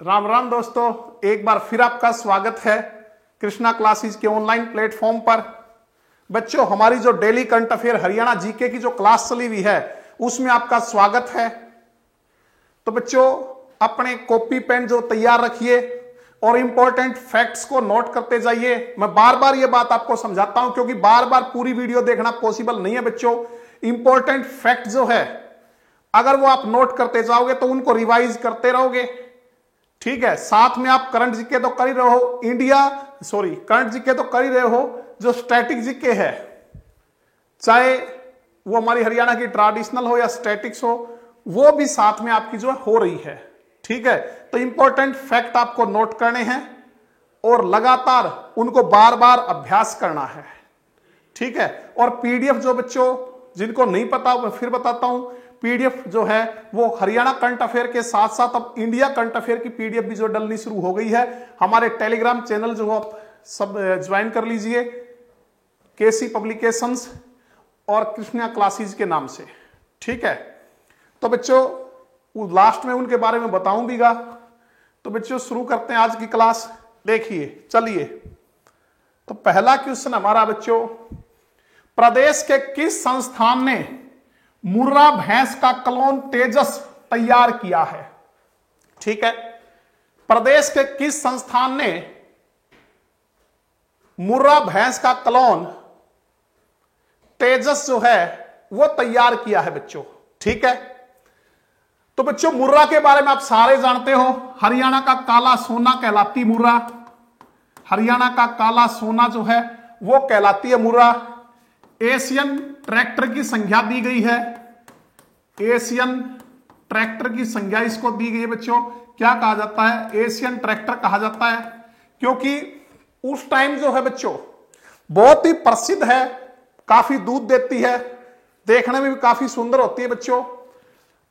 राम राम दोस्तों, एक बार फिर आपका स्वागत है कृष्णा क्लासेस के ऑनलाइन प्लेटफॉर्म पर। बच्चों, हमारी जो daily current affair Haryana GK की जो क्लास चली हुई है उसमें आपका स्वागत है। तो बच्चों, अपने कॉपी पेन जो तैयार रखिए और इंपॉर्टेंट फैक्ट्स को नोट करते जाइए। मैं बार बार ये बात आपको समझाता हूं क्योंकि बार बार पूरी वीडियो देखना पॉसिबल नहीं है। बच्चों, इंपॉर्टेंट फैक्ट जो है अगर वो आप नोट करते जाओगे तो उनको रिवाइज करते रहोगे, ठीक है। साथ में आप करंट जीके तो कर ही रहे हो, करंट जीके तो कर ही रहे हो, जो स्टैटिक जीके है चाहे वो हमारी हरियाणा की ट्रेडिशनल हो या स्टैटिक्स हो, वो भी साथ में आपकी जो हो रही है, ठीक है। तो इंपॉर्टेंट फैक्ट आपको नोट करने हैं और लगातार उनको बार बार अभ्यास करना है, ठीक है। और पीडीएफ जो बच्चों जिनको नहीं पता मैं फिर बताता हूं, पीडीएफ जो है वो हरियाणा करंट अफेयर के साथ साथ अब इंडिया करंट अफेयर की पीडीएफ भी जो डलनी शुरू हो गई है। हमारे टेलीग्राम चैनल जो आप सब ज्वाइन कर लीजिए, केसी पब्लिकेशंस और कृष्णा क्लासेस के नाम से, ठीक है। तो बच्चों लास्ट में उनके बारे में बताऊं भीगा। तो बच्चों शुरू करते हैं आज की क्लास। देखिए, चलिए। तो पहला क्वेश्चन हमारा बच्चों, प्रदेश के किस संस्थान ने मुर्रा भैंस का क्लोन तेजस तैयार किया है? ठीक है, प्रदेश के किस संस्थान ने मुर्रा भैंस का क्लोन तेजस जो है वो तैयार किया है बच्चों, ठीक है। तो बच्चों मुर्रा के बारे में आप सारे जानते हो, हरियाणा का काला सोना कहलाती मुर्रा, हरियाणा का काला सोना जो है वो कहलाती है मुर्रा। एशियन ट्रैक्टर की संज्ञा दी गई है, एशियन ट्रैक्टर की संज्ञा इसको दी गई है बच्चों। क्या कहा जाता है? एशियन ट्रैक्टर कहा जाता है, क्योंकि उस टाइम जो है बच्चों बहुत ही प्रसिद्ध है, काफी दूध देती है, देखने में भी काफी सुंदर होती है बच्चों।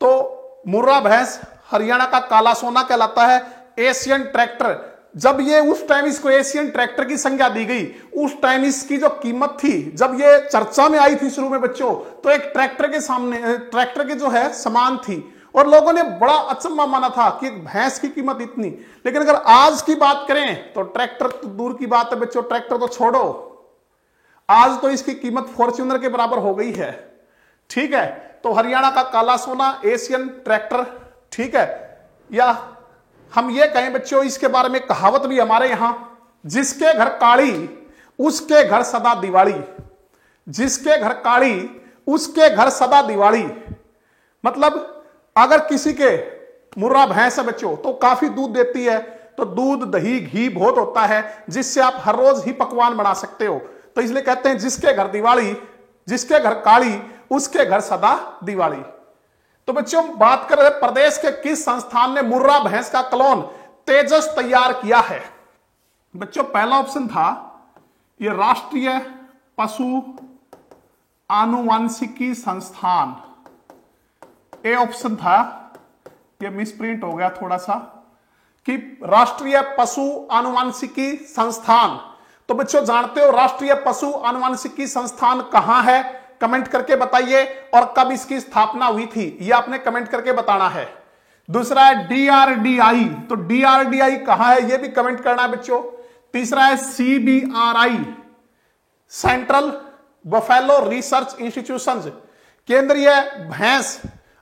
तो मुर्रा भैंस हरियाणा का काला सोना कहलाता है। एशियन ट्रैक्टर, जब ये उस टाइम इसको एशियन ट्रैक्टर की संज्ञा दी गई, उस टाइम इसकी जो कीमत थी, जब ये चर्चा में आई थी शुरू में बच्चों, तो एक ट्रैक्टर के सामने ट्रैक्टर के जो है समान थी और लोगों ने बड़ा अचंभा माना था कि एक भैंस की कीमत इतनी। लेकिन अगर आज की बात करें तो ट्रैक्टर तो दूर की बात है बच्चों, ट्रैक्टर तो छोड़ो, आज तो इसकी कीमत फॉर्च्यूनर के बराबर हो गई है, ठीक है। तो हरियाणा का काला सोना, एशियन ट्रैक्टर, ठीक है। या हम ये कहें बच्चों, इसके बारे में कहावत भी हमारे यहां, जिसके घर काली उसके घर सदा दिवाली, जिसके घर काली उसके घर सदा दिवाली। मतलब अगर किसी के मुर्रा भैंस है बच्चों तो काफी दूध देती है, तो दूध दही घी बहुत होता है जिससे आप हर रोज ही पकवान बना सकते हो। तो इसलिए कहते हैं जिसके घर दिवाली, जिसके घर काली उसके घर सदा दिवाली। तो बच्चों बात कर रहे हैं प्रदेश के किस संस्थान ने मुर्रा भैंस का क्लोन तेजस तैयार किया है? बच्चों पहला ऑप्शन था ये राष्ट्रीय पशु आनुवांशिकी संस्थान, ए ऑप्शन था, ये मिसप्रिंट हो गया थोड़ा सा, कि राष्ट्रीय पशु आनुवांशिकी संस्थान। तो बच्चों जानते हो राष्ट्रीय पशु आनुवांशिकी संस्थान कहां है? कमेंट करके बताइए, और कब इसकी स्थापना हुई थी ये आपने कमेंट करके बताना है। दूसरा है डीआरडीआई, तो डीआरडीआई कहां है ये भी कमेंट करना है बच्चों। तीसरा है CBRI, central buffalo research institution, केंद्रीय भैंस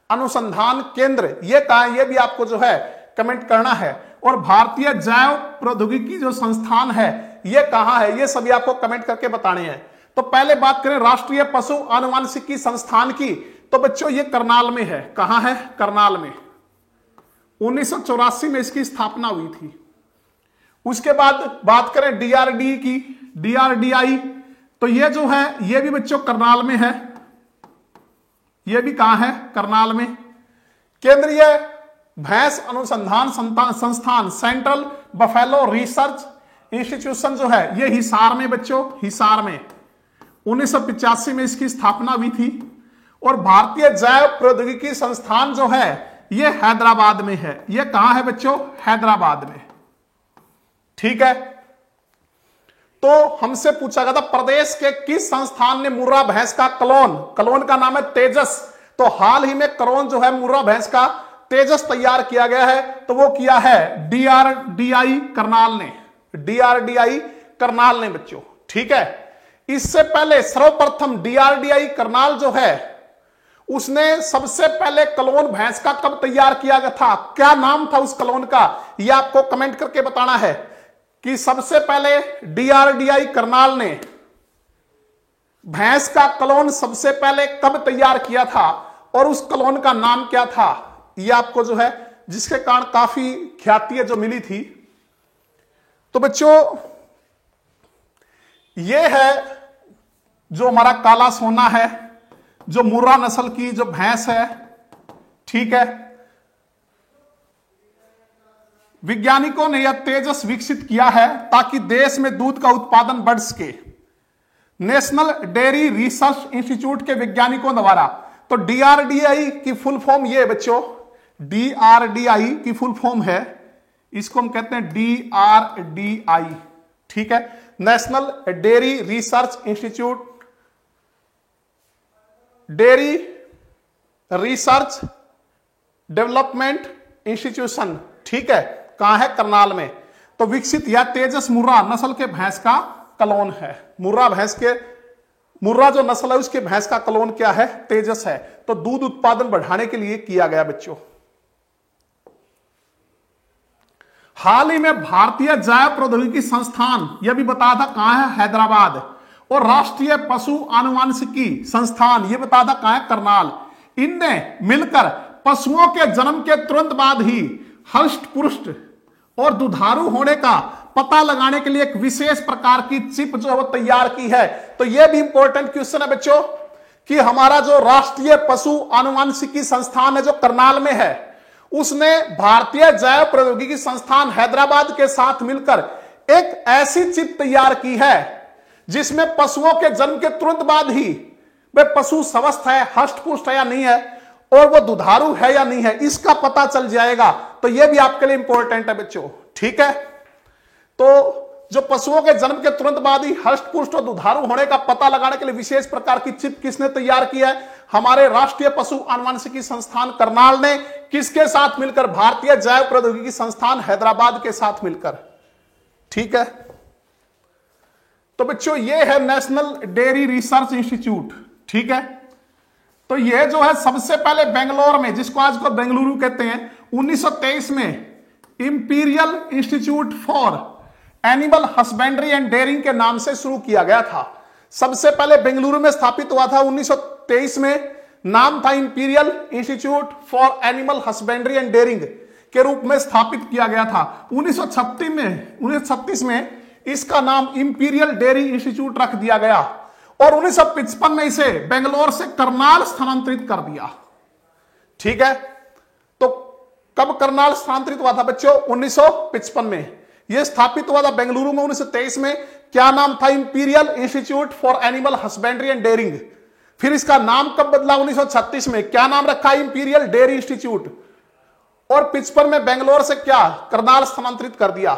अनुसंधान केंद्र, ये कहां है ये भी आपको जो है कमेंट करना है। और भारतीय जैव प्रौद्योगिकी जो संस्थान है ये कहां है, ये सभी आपको कमेंट करके बताने हैं। तो पहले बात करें राष्ट्रीय पशु आनुवांशिकी संस्थान की, तो बच्चों ये करनाल में है। कहां है? करनाल में। 1984 में इसकी स्थापना हुई थी। उसके बाद बात करें डीआरडी की, डीआरडीआई, तो ये जो है ये भी बच्चों करनाल में है। ये भी कहां है? करनाल में। केंद्रीय भैंस अनुसंधान संस्थान, सेंट्रल बफेलो रिसर्च इंस्टीट्यूशन जो है ये हिसार में बच्चों, हिसार में 1985 में इसकी स्थापना हुई थी। और भारतीय जैव प्रौद्योगिकी संस्थान जो है ये हैदराबाद में है। ये कहां है बच्चों? हैदराबाद में, ठीक है। तो हमसे पूछा गया था प्रदेश के किस संस्थान ने मुर्रा भैंस का क्लोन का नाम है तेजस, तो हाल ही में क्लोन जो है मुर्रा भैंस का तेजस तैयार किया गया है तो वो किया है डीआरडीआई करनाल ने, डीआरडीआई करनाल ने बच्चों। ठीक है, इससे पहले सर्वप्रथम डीआरडीआई करनाल जो है उसने सबसे पहले क्लोन भैंस का कब तैयार किया गया था, क्या नाम था उस क्लोन का, यह आपको कमेंट करके बताना है कि सबसे पहले डीआरडीआई करनाल ने भैंस का क्लोन सबसे पहले कब तैयार किया था और उस क्लोन का नाम क्या था। यह आपको जो है जिसके कारण काफी ख्याति जो मिली थी। तो बच्चों यह है जो हमारा काला सोना है, जो मुर्रा नस्ल की जो भैंस है। ठीक है, वैज्ञानिकों ने यह तेजस विकसित किया है ताकि देश में दूध का उत्पादन बढ़ सके। नेशनल डेयरी रिसर्च इंस्टीट्यूट के वैज्ञानिकों द्वारा, तो डीआरडीआई की फुल फॉर्म ये बच्चों, डीआरडीआई की फुल फॉर्म है, इसको हम कहते हैं डीआरडीआई। ठीक है, national dairy research institute, dairy research development institution. ठीक है, कहां है, करनाल में। तो विकसित या तेजस मुर्रा नस्ल के भैंस का क्लोन है। मुर्रा भैंस के, मुर्रा जो नस्ल है उसके भैंस का क्लोन क्या है, तेजस है। तो दूध उत्पादन बढ़ाने के लिए किया गया बच्चों। हाल ही में भारतीय जैव प्रौद्योगिकी संस्थान, यह भी बताया था कहां है, हैदराबाद, और राष्ट्रीय पशु आनुवांशिकी संस्थान, यह बताया था कहां है, करनाल, इनने मिलकर पशुओं के जन्म के तुरंत बाद ही हष्ट पुष्ट और दुधारू होने का पता लगाने के लिए एक विशेष प्रकार की चिप जो है वो तैयार की है। तो यह भी इंपॉर्टेंट क्वेश्चन है बच्चों कि हमारा जो राष्ट्रीय पशु आनुवांशिकी संस्थान है जो करनाल में है, उसने भारतीय जैव प्रौद्योगिकी संस्थान हैदराबाद के साथ मिलकर एक ऐसी चिप तैयार की है जिसमें पशुओं के जन्म के तुरंत बाद ही वे पशु स्वस्थ है, हष्ट पुष्ट है या नहीं है, और वो दुधारू है या नहीं है, इसका पता चल जाएगा। तो यह भी आपके लिए इंपॉर्टेंट है बच्चों। ठीक है, तो जो पशुओं के जन्म के तुरंत बाद ही हष्ट पुष्ट और दुधारू होने का पता लगाने के लिए विशेष प्रकार की चिप किसने तैयार की है, हमारे राष्ट्रीय पशु आनुवांशिकी संस्थान करनाल ने, किसके साथ मिलकर, भारतीय जैव प्रौद्योगिकी संस्थान हैदराबाद के साथ मिलकर। ठीक है, तो बच्चों ये है नेशनल डेयरी रिसर्च इंस्टीट्यूट। ठीक है, तो ये जो है सबसे पहले बेंगलोर में, जिसको आज को बेंगलुरु कहते हैं, 1923 में imperial institute for animal husbandry and dairying के नाम से शुरू किया गया था। सबसे पहले बेंगलुरु में स्थापित हुआ था 1923 में, नाम था imperial institute for animal husbandry and dairying के रूप में स्थापित किया गया था। 1936 में इसका नाम इंपीरियल डेयरी इंस्टीट्यूट रख दिया गया और 1955 में इसे बेंगलोर से करनाल स्थानांतरित कर दिया। ठीक है, तो कब करनाल स्थानांतरित हुआ था बच्चों, 1955 में। यह स्थापित हुआ था बेंगलुरु में 1923 में। क्या नाम था, imperial institute for animal husbandry and dairying. फिर इसका नाम कब बदला, 1936 में। क्या नाम रखा, इंपीरियल डेयरी इंस्टीट्यूट, और 55 में बेंगलोर से क्या, करनाल स्थानांतरित कर दिया।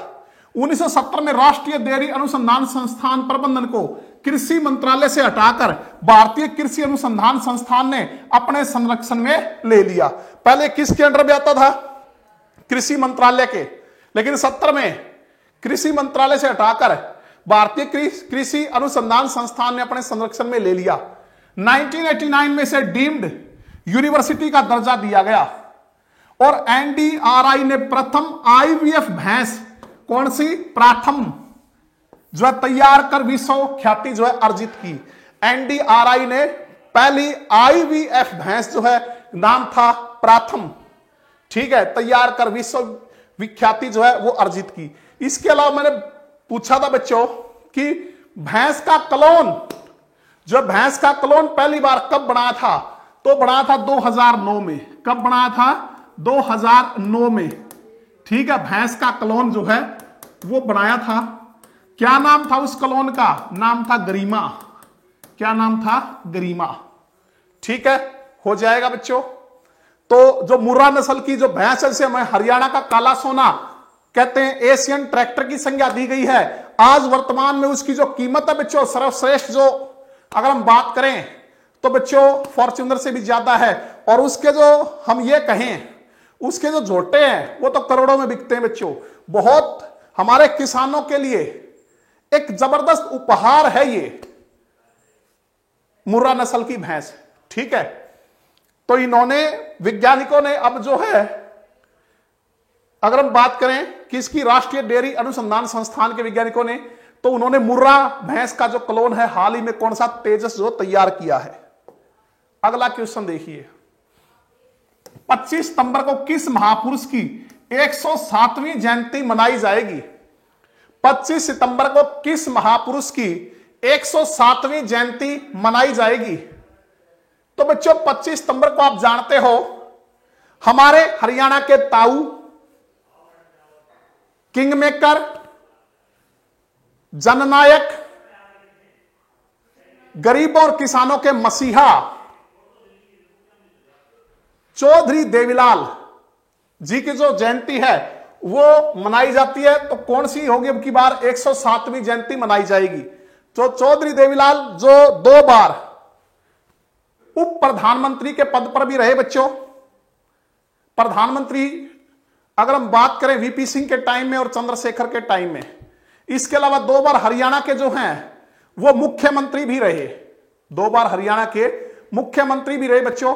1970 में राष्ट्रीय डेयरी अनुसंधान संस्थान प्रबंधन को कृषि मंत्रालय से हटाकर भारतीय कृषि अनुसंधान संस्थान ने अपने संरक्षण में ले लिया। पहले किसके अंडर में आता था, कृषि मंत्रालय के, लेकिन 70 में कृषि मंत्रालय से हटाकर भारतीय कृषि अनुसंधान संस्थान ने अपने संरक्षण में ले लिया। 1989 में से डीम्ड यूनिवर्सिटी का दर्जा दिया गया और एनडीआरआई ने प्रथम आईवीएफ भैंस, कौन सी, प्रथम, जो है तैयार कर विश्व ख्याति जो है अर्जित की। एनडीआरआई ने पहली आईवीएफ भैंस जो है नाम था प्रथम। ठीक है, तैयार कर विश्व विख्याति जो है वो अर्जित की। इसके अलावा मैंने पूछा था बच्चों कि भैंस का क्लोन, जो भैंस का क्लोन पहली बार कब बनाया था, तो बनाया था 2009 में। कब बनाया था, 2009 में। ठीक है, भैंस का क्लोन जो है वो बनाया था। क्या नाम था उस क्लोन का, नाम था गरिमा। क्या नाम था, गरिमा। ठीक है, हो जाएगा बच्चों। तो जो मुर्रा नस्ल की जो भैंस है, जिसे हमें हरियाणा का काला सोना कहते हैं, एशियन ट्रैक्टर की संज्ञा दी गई है। आज वर्तमान में उसकी जो कीमत है बच्चों, सर्वश्रेष्ठ जो अगर हम बात करें तो बच्चों फॉर्च्यूनर से भी ज्यादा है। और उसके जो हम ये कहें, उसके जो झोटे हैं वो तो करोड़ों में बिकते हैं बच्चों। बहुत हमारे किसानों के लिए एक जबरदस्त उपहार है ये मुर्रा नस्ल की भैंस, ठीक है। तो इन्होंने, वैज्ञानिकों ने अब जो है, अगर हम बात करें किसकी, राष्ट्रीय डेयरी अनुसंधान संस्थान के वैज्ञानिकों ने, तो उन्होंने मुर्रा भैंस का जो क्लोन है हाल ही में कौन सा, तेजस, जो तैयार किया है। अगला क्वेश्चन देखिए, 25 सितंबर को किस महापुरुष की 107वीं जयंती मनाई जाएगी? 25 सितंबर को किस महापुरुष की 107वीं जयंती मनाई जाएगी? तो बच्चों 25 सितंबर को आप जानते हो हमारे हरियाणा के ताऊ, किंगमेकर, जननायक, गरीबों और किसानों के मसीहा चौधरी देवीलाल जी की जो जयंती है वो मनाई जाती है। तो कौन सी होगी अब की बार 107वीं जयंती मनाई जाएगी? तो चौधरी देवीलाल जो 2 बार उप प्रधानमंत्री के पद पर भी रहे बच्चों। प्रधानमंत्री अगर हम बात करें वीपी सिंह के टाइम में और चंद्रशेखर के टाइम में, इसके अलावा 2 बार हरियाणा के जो हैं वो मुख्यमंत्री भी रहे। 2 बार हरियाणा के मुख्यमंत्री भी रहे बच्चों।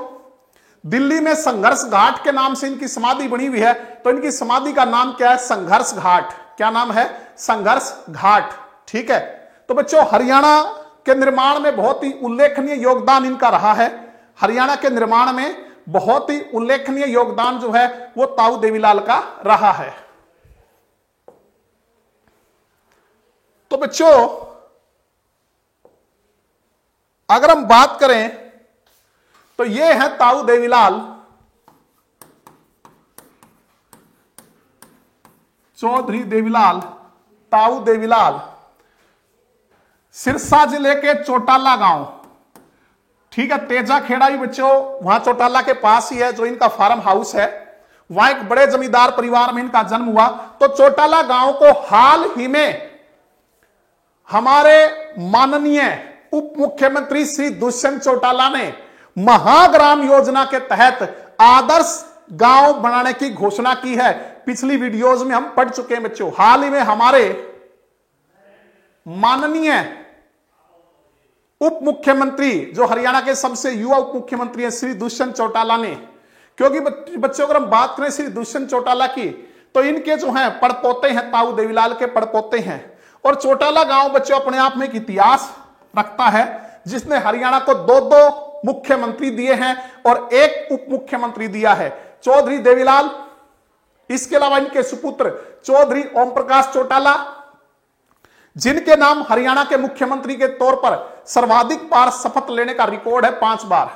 दिल्ली में संघर्ष घाट के नाम से इनकी समाधि बनी हुई है। तो इनकी समाधि का नाम क्या है? संघर्ष घाट। क्या नाम है? संघर्ष घाट, ठीक है। तो बच्चों हरियाणा के निर्माण में बहुत ही उल्लेखनीय योगदान इनका रहा है। हरियाणा के निर्माण में बहुत ही उल्लेखनीय योगदान जो है वो ताऊ देवीलाल का रहा है। तो बच्चों अगर हम बात करें तो ये है ताऊ देवीलाल, चौधरी देवीलाल, ताऊ देवीलाल, सिरसा जिले के चौटाला गांव, ठीक है। तेजा खेड़ा भी बच्चों वहां चौटाला के पास ही है, जो इनका फार्म हाउस है। वहां एक बड़े जमींदार परिवार में इनका जन्म हुआ। तो चौटाला गांव को हाल ही में हमारे माननीय उप मुख्यमंत्री श्री दुष्यंत चौटाला ने महाग्राम योजना के तहत आदर्श गांव बनाने की घोषणा की है। पिछली वीडियोज में हम पढ़ चुके हैं बच्चों। हाल ही में हमारे माननीय उप मुख्यमंत्री, जो हरियाणा के सबसे युवा उप मुख्यमंत्री हैं, श्री दुष्यंत चौटाला ने, क्योंकि बच्चों अगर हम बात करें श्री दुष्यंत चौटाला की, तो इनके जो हैं पड़पोते हैं, ताऊ देवीलाल के पड़पोते हैं। और चौटाला गांव बच्चों अपने आप में एक इतिहास रखता है, जिसने हरियाणा को 2 मुख्यमंत्री दिए हैं और 1 उप मुख्यमंत्री दिया है, चौधरी देवीलाल। इसके अलावा इनके सुपुत्र चौधरी ओम प्रकाश चौटाला, जिनके नाम हरियाणा के मुख्यमंत्री के तौर पर सर्वाधिक बार शपथ लेने का रिकॉर्ड है, 5 बार।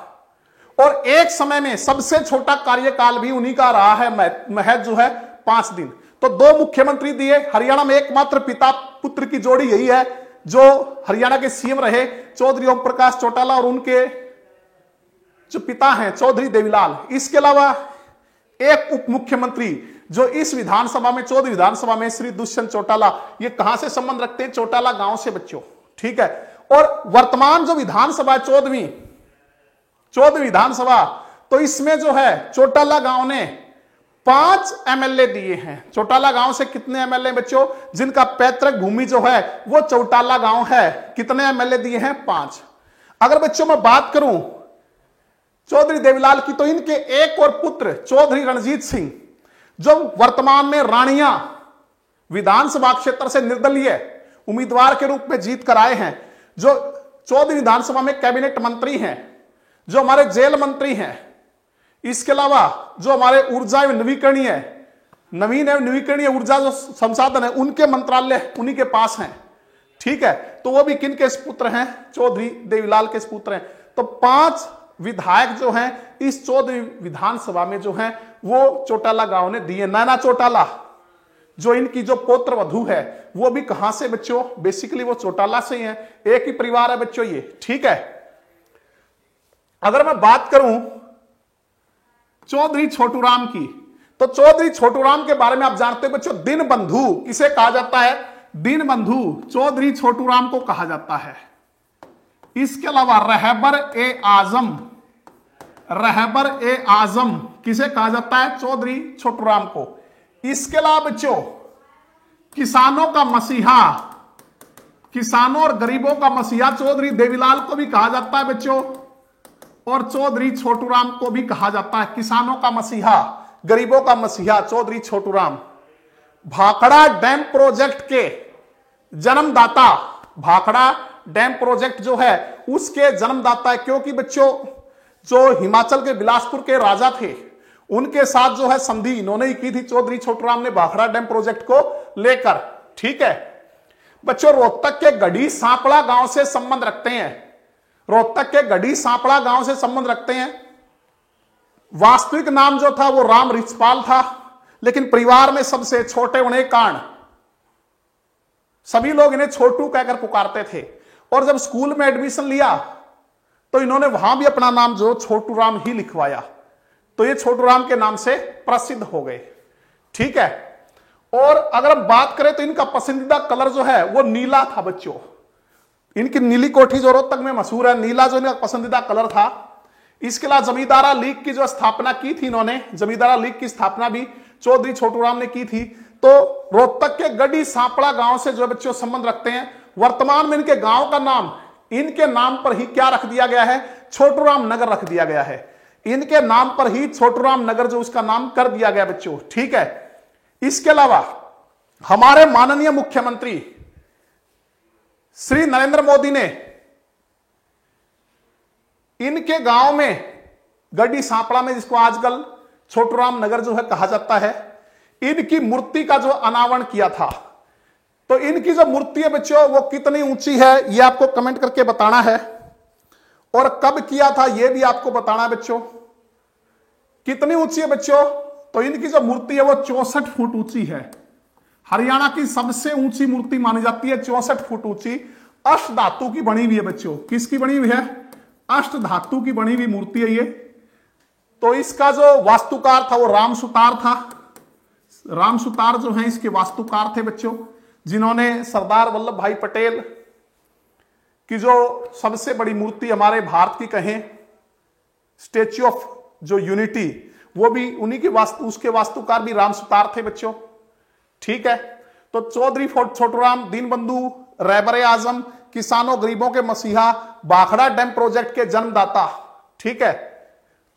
और एक समय में सबसे छोटा कार्यकाल भी उन्हीं का रहा है, महज जो है 5 दिन। तो 2 मुख्यमंत्री दिए। हरियाणा में एकमात्र पिता पुत्र की जोड़ी यही है जो हरियाणा के सीएम रहे, चौधरी ओम प्रकाश चौटाला और उनके जो पिता हैं चौधरी देवीलाल। इसके अलावा 1 उप मुख्यमंत्री जो इस विधानसभा में, 14वीं विधानसभा में, श्री दुष्यंत चौटाला। ये कहां से संबंध रखते हैं? चौटाला गांव से बच्चों, ठीक है। और वर्तमान जो विधानसभा है 14वीं विधानसभा, तो इसमें जो है चौटाला गांव ने 5 एमएलए दिए हैं। चौटाला गांव से कितने एमएलए बच्चों? जिनका पैतृक भूमि जो है वो चौटाला गांव है, कितने एमएलए दिए हैं? 5। अगर बच्चों मैं बात करूं चौधरी देवीलाल की, तो इनके एक और पुत्र चौधरी रणजीत सिंह, जो वर्तमान में रानिया विधानसभा क्षेत्र से निर्दलीय उम्मीदवार के रूप में जीत कर आए हैं, जो 14वीं विधानसभा में कैबिनेट मंत्री हैं, जो हमारे जेल मंत्री हैं। इसके अलावा जो हमारे ऊर्जा एवं नवीन एवं नवीकरणीय ऊर्जा जो संसाधन है, उनके मंत्रालय उन्हीं के पास हैं, ठीक है। तो वो भी किन के पुत्र हैं? चौधरी देवीलाल के पुत्र हैं। तो 5 विधायक जो हैं इस 14वीं विधानसभा में जो हैं वो चौटाला गांव ने दिए। नैना चौटाला जो इनकी जो पौत्र वधू है वो भी कहां से बच्चों? बेसिकली वो चौटाला से ही है, एक ही परिवार है बच्चों ये, ठीक है। अगर मैं बात करूं चौधरी छोटूराम की, तो चौधरी छोटूराम के बारे में आप जानते हो बच्चों, दिन बंधु किसे कहा जाता है? दिन बंधु चौधरी छोटूराम को कहा जाता है। इसके अलावा रहबर ए आजम किसे कहा जाता है? चौधरी छोटूराम को। इसके अलावा बच्चों किसानों का मसीहा, किसानों और गरीबों का मसीहा चौधरी देवीलाल को भी कहा जाता है बच्चों, और चौधरी छोटूराम को भी कहा जाता है। किसानों का मसीहा, गरीबों का मसीहा चौधरी छोटूराम। भाखड़ा डैम प्रोजेक्ट के जन्मदाता, भाखड़ा डैम प्रोजेक्ट जो है उसके जन्मदाता है, क्योंकि बच्चों जो हिमाचल के बिलासपुर के राजा थे उनके साथ जो है संधि इन्होंने ही की थी, चौधरी छोटूराम ने भाखड़ा डैम प्रोजेक्ट को लेकर। ठीक है बच्चों, रोहतक के गढ़ी सांपड़ा गांव से संबंध रखते हैं, रोहतक के गढ़ी सांपड़ा गांव से संबंध रखते हैं। वास्तविक नाम जो था वो राम रिछपाल था, लेकिन परिवार में सबसे छोटे होने के कारण सभी लोग इन्हें छोटू कहकर पुकारते थे, और जब स्कूल में एडमिशन लिया तो इन्होंने वहां भी अपना नाम जो छोटू राम ही लिखवाया, तो ये छोटू राम के नाम से प्रसिद्ध हो गए। ठीक है, और अगर हम बात करें तो इनका पसंदीदा कलर जो है वो नीला था बच्चों। इनकी नीली कोठी जो रोहतक में मशहूर है, नीला जो इनका पसंदीदा कलर था। इसके अलावा जमींदारा लीग की जो स्थापना की थी इन्होंने, जमींदारा लीग की स्थापना भी चौधरी छोटूराम ने की थी। तो रोहतक के गढ़ी सांपड़ा गांव से जो बच्चों संबंध रखते हैं। वर्तमान में इनके गांव का नाम इनके नाम पर ही क्या रख दिया गया है? छोटूराम नगर रख दिया गया है। इनके नाम पर ही छोटूराम नगर जो उसका नाम कर दिया गया बच्चों। ठीक है, इसके अलावा हमारे माननीय मुख्यमंत्री श्री नरेंद्र मोदी ने इनके गांव में गढ़ी सांपड़ा में, जिसको आजकल छोटूराम नगर जो है कहा जाता है, इनकी मूर्ति का जो अनावरण किया था। तो इनकी जो मूर्ति है बच्चों वो कितनी ऊंची है ये आपको कमेंट करके बताना है, और कब किया था ये भी आपको बताना है बच्चों। कितनी ऊंची है बच्चों? तो इनकी जो मूर्ति है वो 64 फुट ऊंची है। हरियाणा की सबसे ऊंची मूर्ति मानी जाती है, 64 फुट ऊंची। अष्ट धातु की बनी हुई है बच्चों। किसकी बनी हुई है? अष्ट धातु की बनी हुई मूर्ति है ये। तो इसका जो वास्तुकार था वो राम सुतार था। राम सुतार जो है इसके वास्तुकार थे बच्चों, जिन्होंने सरदार वल्लभ भाई पटेल की जो सबसे बड़ी मूर्ति हमारे भारत की कहें, स्टेच्यू ऑफ जो यूनिटी, वो भी उन्हीं के उसके वास्तुकार भी राम सुतार थे बच्चों। ठीक है, तो चौधरी छोटूराम दीनबंधु रहबरे आजम, किसानों गरीबों के मसीहा, भाखड़ा डैम प्रोजेक्ट के जन्मदाता। ठीक है,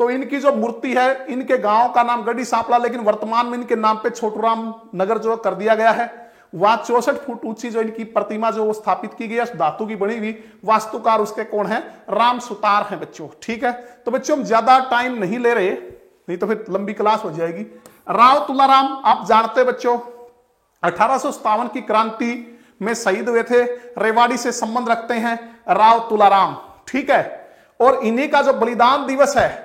तो इनकी जो मूर्ति है, इनके गांव का नाम गढ़ी सांपड़ा, लेकिन वर्तमान में इनके नाम पे छोटूराम नगर जो कर दिया गया है। वहां 64 फुट ऊंची जो इनकी प्रतिमा जो स्थापित की गई है, धातु की बनी हुई, वास्तुकार उसके कौन है? राम सुतार हैं बच्चों। ठीक है, तो बच्चों हम ज्यादा टाइम नहीं ले रहे, नहीं तो फिर लंबी क्लास हो जाएगी। राव तुलाराम आप जानते बच्चों 1857 की क्रांति में शहीद हुए थे, रेवाड़ी से संबंध रखते हैं राव तुलाराम। ठीक है, और इन्हीं का जो बलिदान दिवस है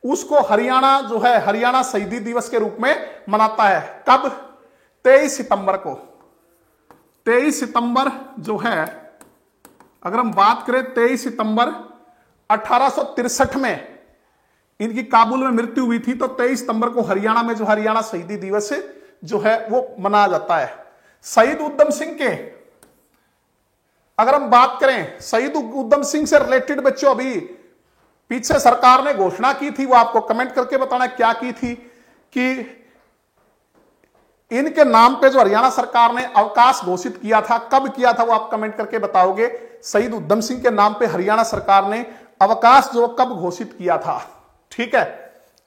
उसको हरियाणा जो है हरियाणा शहीदी दिवस के रूप में मनाता है। कब? 23 सितंबर को। 23 सितंबर जो है, अगर हम बात करें 23 सितंबर 1863 में इनकी काबुल में मृत्यु हुई थी, तो 23 सितंबर को हरियाणा में जो हरियाणा शहीदी दिवस जो है वो मनाया जाता है। शहीद उधम सिंह के अगर हम बात करें, शहीद उधम सिंह से रिलेटेड बच्चों अभी पीछे सरकार ने घोषणा की थी, वो आपको कमेंट करके बताना क्या की थी, कि इनके नाम पे जो हरियाणा सरकार ने अवकाश घोषित किया था, कब किया था वो आप कमेंट करके बताओगे। शहीद उधम सिंह के नाम पे हरियाणा सरकार ने अवकाश जो कब घोषित किया था। ठीक है,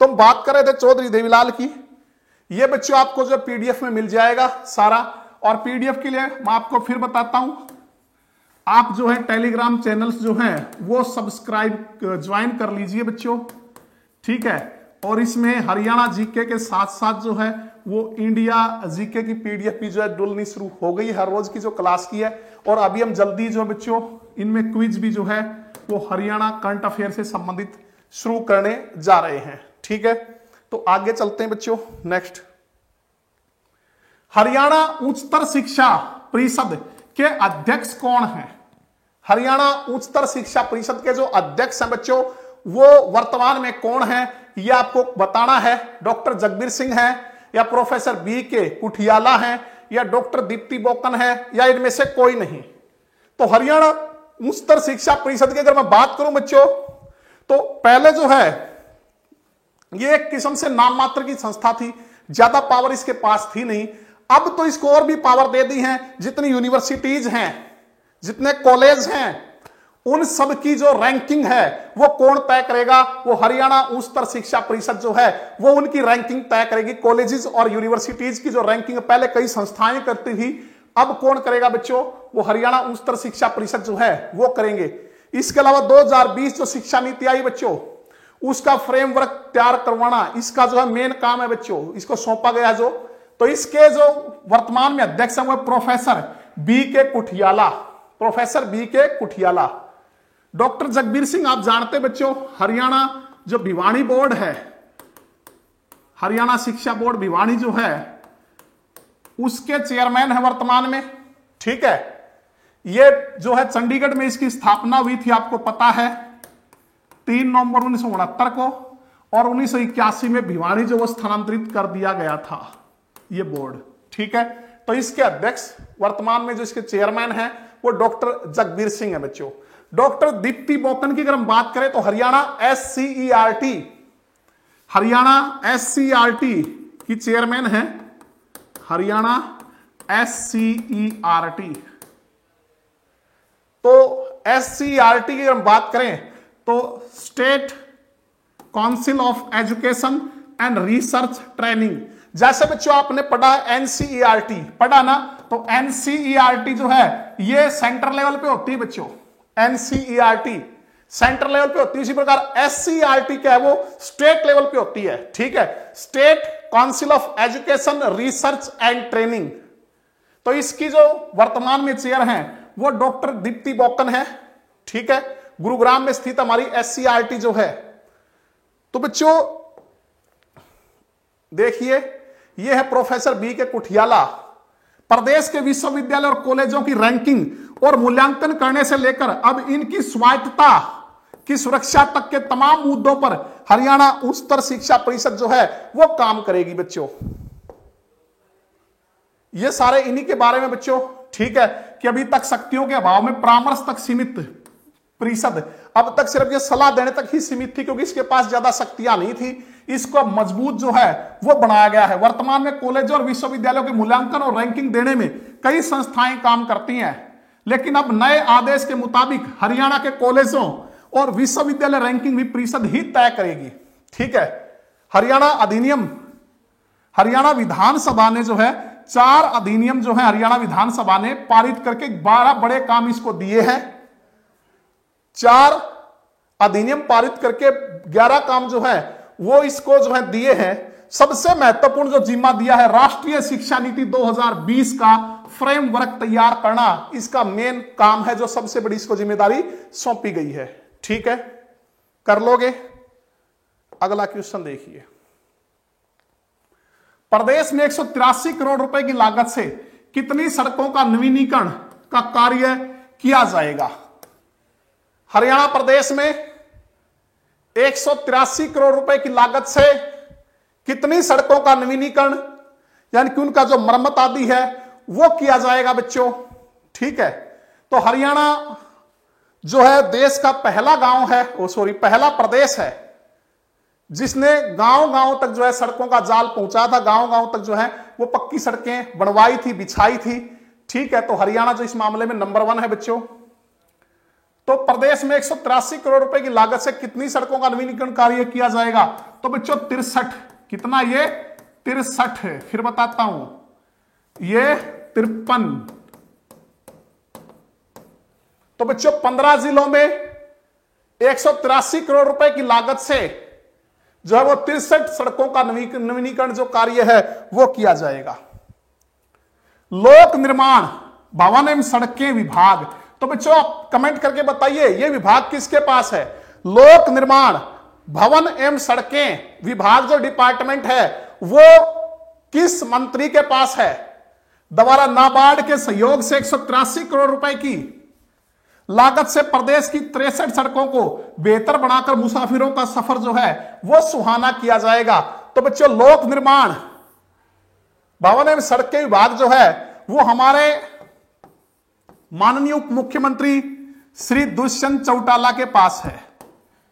तो हम बात कर रहे थे चौधरी देवीलाल की। ये बच्चों आपको जो पीडीएफ में मिल जाएगा सारा, और पीडीएफ के लिए मैं आपको फिर बताता हूं, आप जो है टेलीग्राम चैनल्स जो हैं वो सब्सक्राइब ज्वाइन कर लीजिए बच्चों। ठीक है, और इसमें हरियाणा जीके के साथ साथ जो है वो इंडिया जीके की पीडीएफ भी जो है डुलनी शुरू हो गई हर रोज की जो क्लास की है। और अभी हम जल्दी जो बच्चों इनमें क्विज भी जो है वो हरियाणा करंट अफेयर से संबंधित शुरू करने जा रहे हैं। ठीक है, तो आगे चलते हैं बच्चों। नेक्स्ट, हरियाणा उच्चतर शिक्षा परिषद के अध्यक्ष कौन हैं? हरियाणा उच्चतर शिक्षा परिषद के जो अध्यक्ष हैं बच्चों वो वर्तमान में कौन है ये आपको बताना है। डॉक्टर जगबीर सिंह हैं, या प्रोफेसर बी के कुठियाला हैं, या डॉक्टर दीप्ति बोकन है, या इनमें से कोई नहीं। तो हरियाणा उच्चतर शिक्षा परिषद की अगर मैं बात करूं बच्चों, तो पहले जो है ये एक किस्म से नाम मात्र की संस्था थी, ज्यादा पावर इसके पास थी नहीं। अब तो इसको और भी पावर दे दी है। जितनी यूनिवर्सिटीज हैं, जितने कॉलेज हैं, उन सब की जो रैंकिंग है वो कौन तय करेगा? वो हरियाणा उच्चतर शिक्षा परिषद जो है वो उनकी रैंकिंग तय करेगी। कॉलेजेस और यूनिवर्सिटीज की जो रैंकिंग पहले कई संस्थाएं करती थी, अब कौन करेगा बच्चों? वो हरियाणा उच्चतर शिक्षा परिषद जो है वो करेंगे। इसके अलावा 2020 जो शिक्षा नीति आई बच्चों, उसका फ्रेमवर्क तैयार करवाना इसका जो है मेन काम है बच्चों, इसको सौंपा गया जो। तो इसके जो वर्तमान में अध्यक्ष हैं वो प्रोफेसर बी के कुठियाला, प्रोफेसर बी के कुठियाला। डॉक्टर जगबीर सिंह आप जानते बच्चों, हरियाणा जो भिवानी बोर्ड है, हरियाणा शिक्षा बोर्ड भिवानी जो है उसके चेयरमैन है वर्तमान में। ठीक है, ये जो है चंडीगढ़ में इसकी स्थापना हुई थी, आपको पता है 3 नवंबर 1969 को, और 1981 में भिवानी जो वो स्थानांतरित कर दिया गया था ये बोर्ड। ठीक है, तो इसके अध्यक्ष वर्तमान में जो इसके चेयरमैन है वो डॉक्टर जगबीर सिंह है बच्चों। डॉक्टर दीप्ति बोकन की अगर हम बात करें तो हरियाणा SCERT, हरियाणा SCERT की चेयरमैन है, हरियाणा SCERT। तो SCERT की अगर हम बात करें तो state council of education and research training. जैसे बच्चों आपने पढ़ा NCERT पढ़ा ना, तो NCERT जो है ये सेंटर लेवल पे होती है बच्चों, NCERT सेंटर लेवल पे होती है। इसी प्रकार SCERT क्या है, वो स्टेट लेवल पे होती है। ठीक है, state council of education research and training. तो इसकी जो वर्तमान में चेयर हैं वो डॉक्टर दीप्ति बोकन है। ठीक है, गुरुग्राम में स्थित हमारी SCERT जो है। तो बच्चों देखिए, ये है प्रोफेसर बी के कुठियाला। प्रदेश के विश्वविद्यालय और कॉलेजों की रैंकिंग और मूल्यांकन करने से लेकर अब इनकी स्वायत्तता की सुरक्षा तक के तमाम मुद्दों पर हरियाणा उच्चतर शिक्षा परिषद जो है वो काम करेगी बच्चों। ये सारे इन्हीं के बारे में बच्चों। ठीक है, कि अभी तक शक्तियों के अभाव में परामर्श तक सीमित परिषद अब तक सिर्फ ये सलाह देने तक ही सीमित थी, क्योंकि इसके पास ज्यादा शक्तियां नहीं थी। इसको मजबूत जो है वो बनाया गया है। वर्तमान में कॉलेज और विश्वविद्यालयों के मूल्यांकन और रैंकिंग देने में कई संस्थाएं काम करती हैं, लेकिन अब नए आदेश के मुताबिक हरियाणा के कॉलेजों और विश्वविद्यालय रैंकिंग भी परिषद ही तय करेगी। ठीक है, हरियाणा अधिनियम, हरियाणा विधानसभा ने जो है 4 अधिनियम जो है हरियाणा विधानसभा ने पारित करके 12 बड़े काम इसको दिए हैं। 4 अधिनियम पारित करके 11 काम जो है वो इसको जो है दिए हैं। सबसे महत्वपूर्ण जो जिम्मा दिया है, राष्ट्रीय शिक्षा नीति 2020 का फ्रेमवर्क तैयार करना इसका मेन काम है, जो सबसे बड़ी इसको जिम्मेदारी सौंपी गई है। ठीक है, कर लोगे? अगला क्वेश्चन देखिए। प्रदेश में 183 करोड़ रुपए की लागत से कितनी सड़कों का नवीनीकरण का कार्य किया जाएगा? हरियाणा प्रदेश में 183 करोड़ रुपए की लागत से कितनी सड़कों का नवीनीकरण यानी कि उनका जो मरम्मत आदि है वो किया जाएगा बच्चों। ठीक है, तो हरियाणा जो है देश का पहला गांव है, पहला प्रदेश है जिसने गांव-गांव तक जो है सड़कों का जाल पहुंचा था। गांव-गांव तक जो है वो पक्की सड़कें बनवाई थी, बिछाई थी। ठीक है, तो हरियाणा जो इस मामले में नंबर 1 है बच्चों। तो प्रदेश में 183 करोड़ रुपए की लागत से कितनी सड़कों का नवीनीकरण कार्य किया जाएगा? तो बच्चों 63। कितना? ये 63 है। फिर बताता हूं, ये 53। तो बच्चों 15 जिलों में 183 करोड़ रुपए की लागत से जो है वो 63 सड़कों का नवीनीकरण जो कार्य है वो किया जाएगा। लोक निर्माण भवन एवं सड़कें विभाग, तो बच्चों आप कमेंट करके बताइए ये विभाग किसके पास है? लोक निर्माण भवन एवं सड़कें विभाग जो डिपार्टमेंट है वो किस मंत्री के पास है? दोबारा, नाबार्ड के सहयोग से 183 करोड़ रुपए की लागत से प्रदेश की 63 सड़कों को बेहतर बनाकर मुसाफिरों का सफर जो है वो सुहाना किया जाएगा। तो बच्चों लोक निर्माण भवन एवं सड़कें विभाग जो है वो हमारे माननीय उप मुख्यमंत्री श्री दुष्यंत चौटाला के पास है।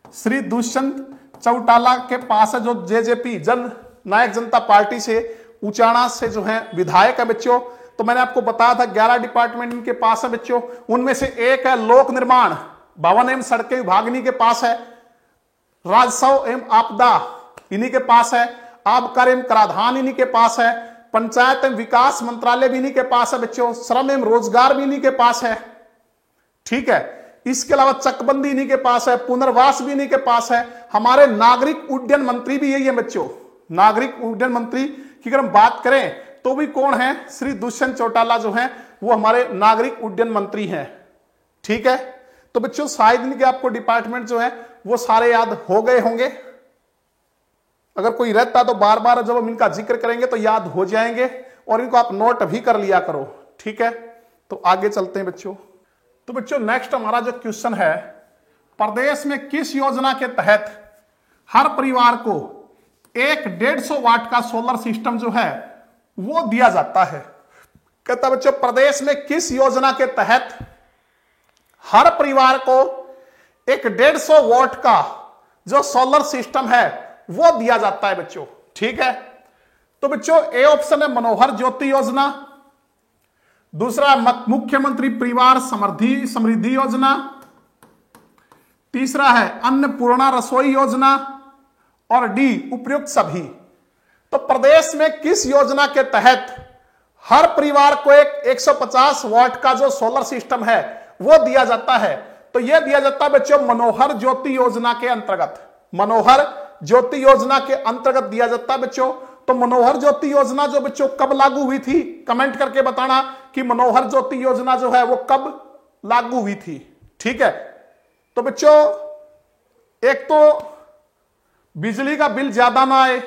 श्री दुष्यंत चौटाला के पास है जो जेजेपी जन नायक जनता पार्टी से उचाना से जो है विधायक है बच्चों। तो मैंने आपको बताया था 11 डिपार्टमेंट इनके पास है बच्चों। उनमें से एक है लोक निर्माण भवन एवं सड़कें विभाग इन्हीं के पास है, राजस्व एवं आपदा इन्हीं के पास है, आबकारी एवं कराधान इन्हीं के पास है, पंचायत एवं विकास मंत्रालय भी इन्हीं के पास है बच्चों, श्रम एवं रोजगार भी इन्हीं के पास है। ठीक है, इसके अलावा चकबंदी इन्हीं के पास है, पुनर्वास भी इन्हीं के पास है। हमारे नागरिक उड्डयन मंत्री भी यही है बच्चों। नागरिक उड्डयन मंत्री की अगर हम बात करें तो भी कौन है, श्री दुष्यंत चौटाला जो है वो हमारे नागरिक उड्डयन मंत्री हैं। ठीक है, तो बच्चों शायद इनके आपको डिपार्टमेंट जो है वो सारे याद हो गए होंगे। अगर कोई रहता तो बार बार जब हम इनका जिक्र करेंगे तो याद हो जाएंगे, और इनको आप नोट भी कर लिया करो। ठीक है, तो आगे चलते हैं बच्चों। तो बच्चों नेक्स्ट हमारा जो क्वेश्चन है, प्रदेश में किस योजना के तहत हर परिवार को एक 150 वाट का सोलर सिस्टम जो है वो दिया जाता है। कहता बच्चों प्रदेश में किस योजना के तहत हर परिवार को एक 150 वाट का जो सोलर सिस्टम है वो दिया जाता है बच्चों। ठीक है, तो बच्चों ए ऑप्शन है मनोहर ज्योति योजना, दूसरा मुख्यमंत्री परिवार समृद्धि योजना, तीसरा है अन्नपूर्णा रसोई योजना, और डी उपयुक्त सभी। तो प्रदेश में किस योजना के तहत हर परिवार को एक 150 वाट का जो सोलर सिस्टम है वो दिया जाता है? तो यह दिया जाता है बच्चों मनोहर ज्योति योजना के अंतर्गत। मनोहर ज्योति योजना के अंतर्गत दिया जाता है बच्चों। तो मनोहर ज्योति योजना जो बच्चों कब लागू हुई थी, कमेंट करके बताना कि मनोहर ज्योति योजना जो है वो कब लागू हुई थी। ठीक है, तो बच्चों एक तो बिजली का बिल ज्यादा ना आए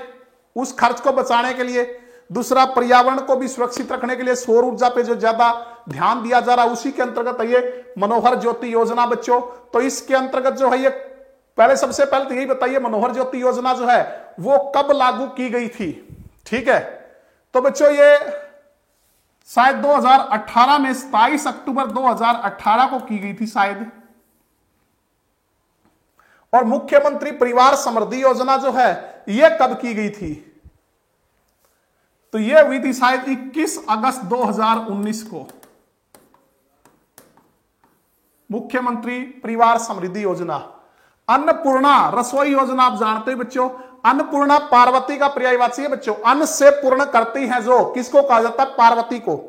उस खर्च को बचाने के लिए, दूसरा पर्यावरण को भी सुरक्षित रखने के लिए सौर ऊर्जा पे जो ज्यादा ध्यान दिया जा रहा है उसी के अंतर्गत है ये मनोहर ज्योति योजना बच्चों। तो इसके अंतर्गत जो है ये पहले सबसे पहले तो यही बताइए मनोहर ज्योति योजना जो है वो कब लागू की गई थी। ठीक है, तो बच्चों ये शायद 2018 में 27 अक्टूबर 2018 को की गई थी शायद। और मुख्यमंत्री परिवार समृद्धि योजना जो है ये कब की गई थी? तो ये हुई थी शायद 21 अगस्त 2019 को। मुख्यमंत्री परिवार समृद्धि योजना। अन्नपूर्णा रसोई योजना आप जानते हो बच्चों, अन्नपूर्णा पार्वती का पर्यायवाची है बच्चों। अन्न से पूर्ण करती है जो, किसको कहा जाता है? पार्वती को।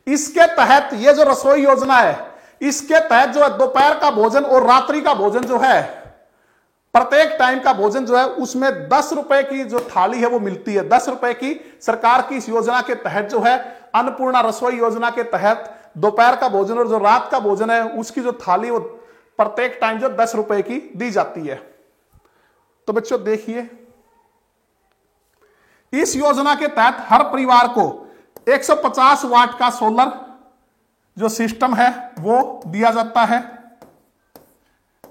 इसके तहत ये जो रसोई योजना है इसके तहत जो है दोपहर का भोजन और रात्रि का भोजन जो है, प्रत्येक टाइम का भोजन जो है उसमें 10 रुपए की जो थाली है वो मिलती है। 10 रुपए की सरकार की इस योजना के तहत जो है अन्नपूर्णा रसोई योजना के तहत दोपहर का भोजन और जो रात का भोजन है उसकी जो थाली वो प्रत्येक टाइम जो 10 रुपए की दी जाती है। तो बच्चों देखिए इस योजना के तहत हर परिवार को 150 वाट का सोलर जो सिस्टम है वो दिया जाता है,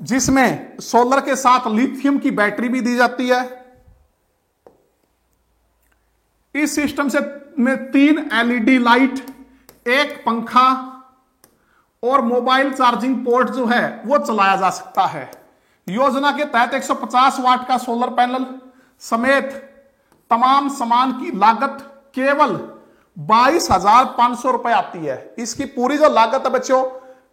जिसमें सोलर के साथ लिथियम की बैटरी भी दी जाती है। इस सिस्टम से में 3 एलईडी लाइट, एक पंखा और मोबाइल चार्जिंग पोर्ट जो है वो चलाया जा सकता है। योजना के तहत 150 वाट का सोलर पैनल समेत तमाम सामान की लागत केवल 22,500 रुपए आती है। इसकी पूरी जो लागत है बच्चों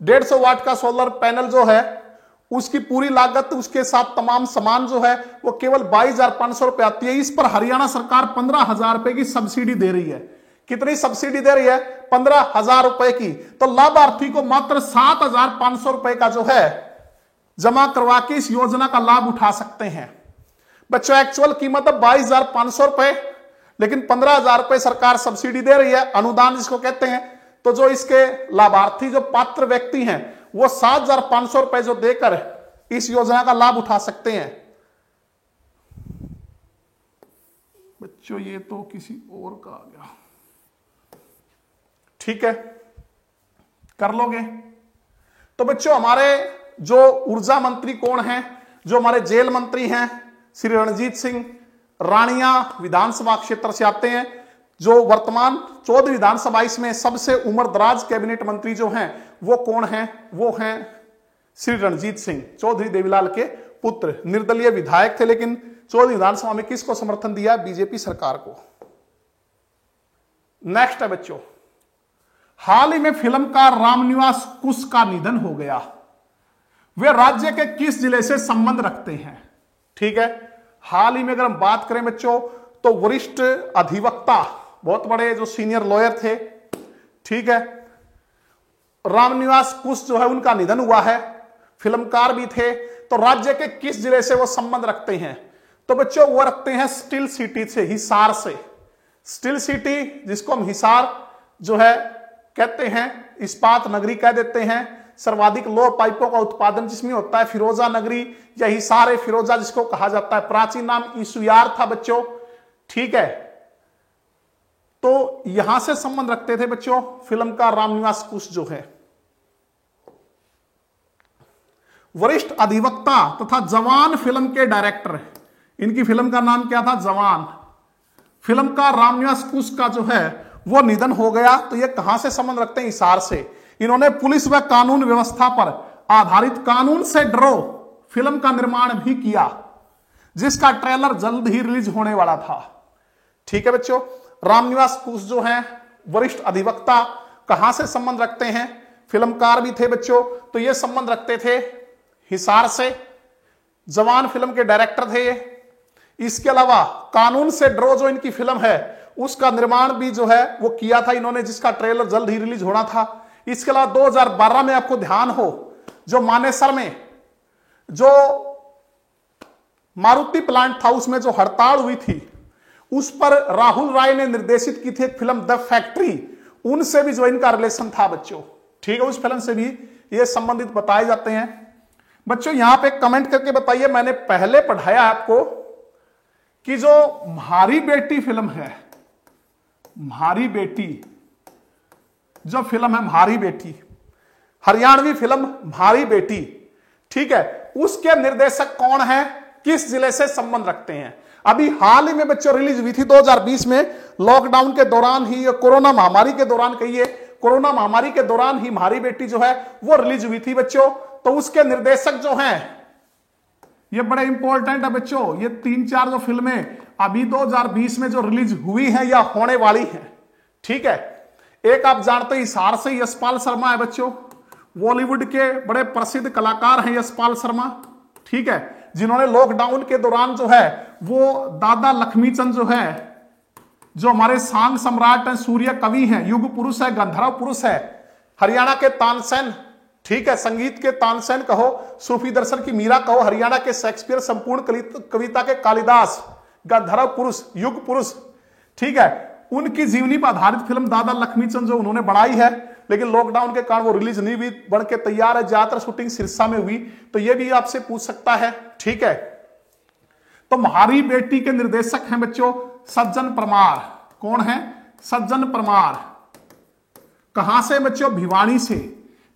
150 वाट का सोलर पैनल जो है उसकी पूरी लागत उसके साथ तमाम सामान जो है वो केवल 22,500 रुपए आती है। इस पर हरियाणा सरकार 15,000 रुपए की सब्सिडी दे रही है। कितनी सब्सिडी दे रही है? 15,000 रुपए की। तो लाभार्थी को मात्र 7,500 रुपए का जो है जमा करवा के इस योजना का लाभ उठा सकते हैं। बच्चों एक्चुअल कीमत है 22,500 रुपए, लेकिन 15,000 रुपए सरकार सब्सिडी दे रही है, अनुदान जिसको कहते हैं। तो जो इसके लाभार्थी जो पात्र व्यक्ति हैं वो 7,500 रुपए जो देकर इस योजना का लाभ उठा सकते हैं। बच्चों ये तो किसी और का आ गया, ठीक है कर लोगे। तो बच्चों हमारे जो ऊर्जा मंत्री कौन हैं? जो हमारे जेल मंत्री हैं श्री रणजीत सिंह राणिया विधानसभा क्षेत्र से आते हैं। जो वर्तमान 14वीं विधानसभा इसमें सबसे उम्रदराज कैबिनेट मंत्री जो हैं वो कौन हैं? वो हैं श्री रणजीत सिंह, चौधरी देवीलाल के पुत्र। निर्दलीय विधायक थे लेकिन 14वीं विधानसभा में किसको समर्थन दिया? बीजेपी सरकार को। नेक्स्ट है बच्चों, हाल ही में फिल्मकार रामनिवास कुश का निधन हो गया। वे राज्य के किस जिले से संबंध रखते हैं? ठीक है, हाल ही में अगर हम बात करें बच्चों तो वरिष्ठ अधिवक्ता, बहुत बड़े जो सीनियर लॉयर थे, ठीक है, रामनिवास कुश जो है उनका निधन हुआ है, फिल्मकार भी थे। तो राज्य के किस जिले से वो संबंध रखते हैं? तो बच्चों वो रखते हैं स्टील सिटी से, हिसार से। स्टील सिटी जिसको हम हिसार जो है कहते हैं, इस्पात नगरी कह देते हैं। सर्वाधिक लोह पाइपों का उत्पादन जिसमें होता है, फिरोजा नगरी या हिसार फिरोजा जिसको कहा जाता है। प्राचीन नाम ईसुयार था बच्चों, ठीक है। तो यहां से संबंध रखते थे बच्चों फिल्मकार रामनिवास कुश जो है। वरिष्ठ अधिवक्ता तथा जवान फिल्म के डायरेक्टर, इनकी फिल्म का नाम क्या था? जवान। फिल्मकार रामनिवास कुश का जो है वो निधन हो गया। तो ये कहां से संबंध रखते हैं? हिसार से। इन्होंने पुलिस व कानून व्यवस्था पर आधारित कानून से डरो फिल्म का निर्माण भी किया, जिसका ट्रेलर जल्द ही रिलीज होने वाला था। ठीक है बच्चों, रामनिवास कुश जो हैं वरिष्ठ अधिवक्ता, कहां से संबंध रखते हैं? फिल्मकार भी थे बच्चों, तो ये संबंध रखते थे हिसार से। जवान फिल्म के डायरेक्टर थे ये। इसके अलावा कानून से ड्रो जो इनकी फिल्म है उसका निर्माण भी जो है वो किया था इन्होंने, जिसका ट्रेलर जल्द ही रिलीज होना था। इसके अलावा 2012 में आपको ध्यान हो जो मानेसर में जो मारुति प्लांट था उसमें जो हड़ताल हुई थी उस पर राहुल राय ने निर्देशित की थी एक फिल्म द फैक्ट्री, उनसे भी जो इनका रिलेशन था बच्चों। ठीक है, उस फिल्म से भी ये संबंधित बताए जाते हैं बच्चों। यहां पे कमेंट करके बताइए, मैंने पहले पढ़ाया आपको कि जो म्हारी बेटी फिल्म है, म्हारी बेटी जो फिल्म है म्हारी बेटी, हरियाणवी फिल्म म्हारी बेटी, ठीक है, उसके निर्देशक कौन है, किस जिले से संबंध रखते हैं? अभी हाल ही में बच्चों रिलीज हुई थी 2020 में, लॉकडाउन के दौरान ही, कोरोना महामारी के दौरान कहिए, कोरोना महामारी के दौरान ही म्हारी बेटी जो है वो रिलीज हुई थी बच्चों। तो उसके निर्देशक जो हैं ये बड़े इंपॉर्टेंट है बच्चों। ये 3-4 जो फिल्में अभी 2020 में जो रिलीज हुई हैं या होने वाली हैं, ठीक है। एक आप जानते हैं हिसार से यशपाल शर्मा है बच्चों, बॉलीवुड के बड़े प्रसिद्ध कलाकार हैं यशपाल शर्मा, ठीक है, जिन्होंने लॉकडाउन के दौरान जो है वो दादा लक्ष्मीचंद जो है, जो हमारे सांग सम्राट हैं, सूर्य कवि हैं, युग पुरुष है, गंधर्व पुरुष है, हरियाणा के तानसेन, ठीक है, संगीत के तानसेन कहो, सूफी दर्शन की मीरा कहो, हरियाणा के शेक्सपियर, संपूर्ण कविता के कालिदास, गंधर्व पुरुष, युग पुरुष, ठीक है, उनकी जीवनी पर आधारित फिल्म दादा लक्ष्मीचंद जो उन्होंने बनाई है, लेकिन लॉकडाउन के कारण वो रिलीज नहीं हुई, बन के तैयार है, ज्यादातर शूटिंग सिरसा में हुई। तो ये भी आपसे पूछ सकता है, ठीक है। तो म्हारी बेटी के निर्देशक हैं बच्चों सज्जन परमार। कौन है? सज्जन परमार। कहां से बच्चों? भिवानी से,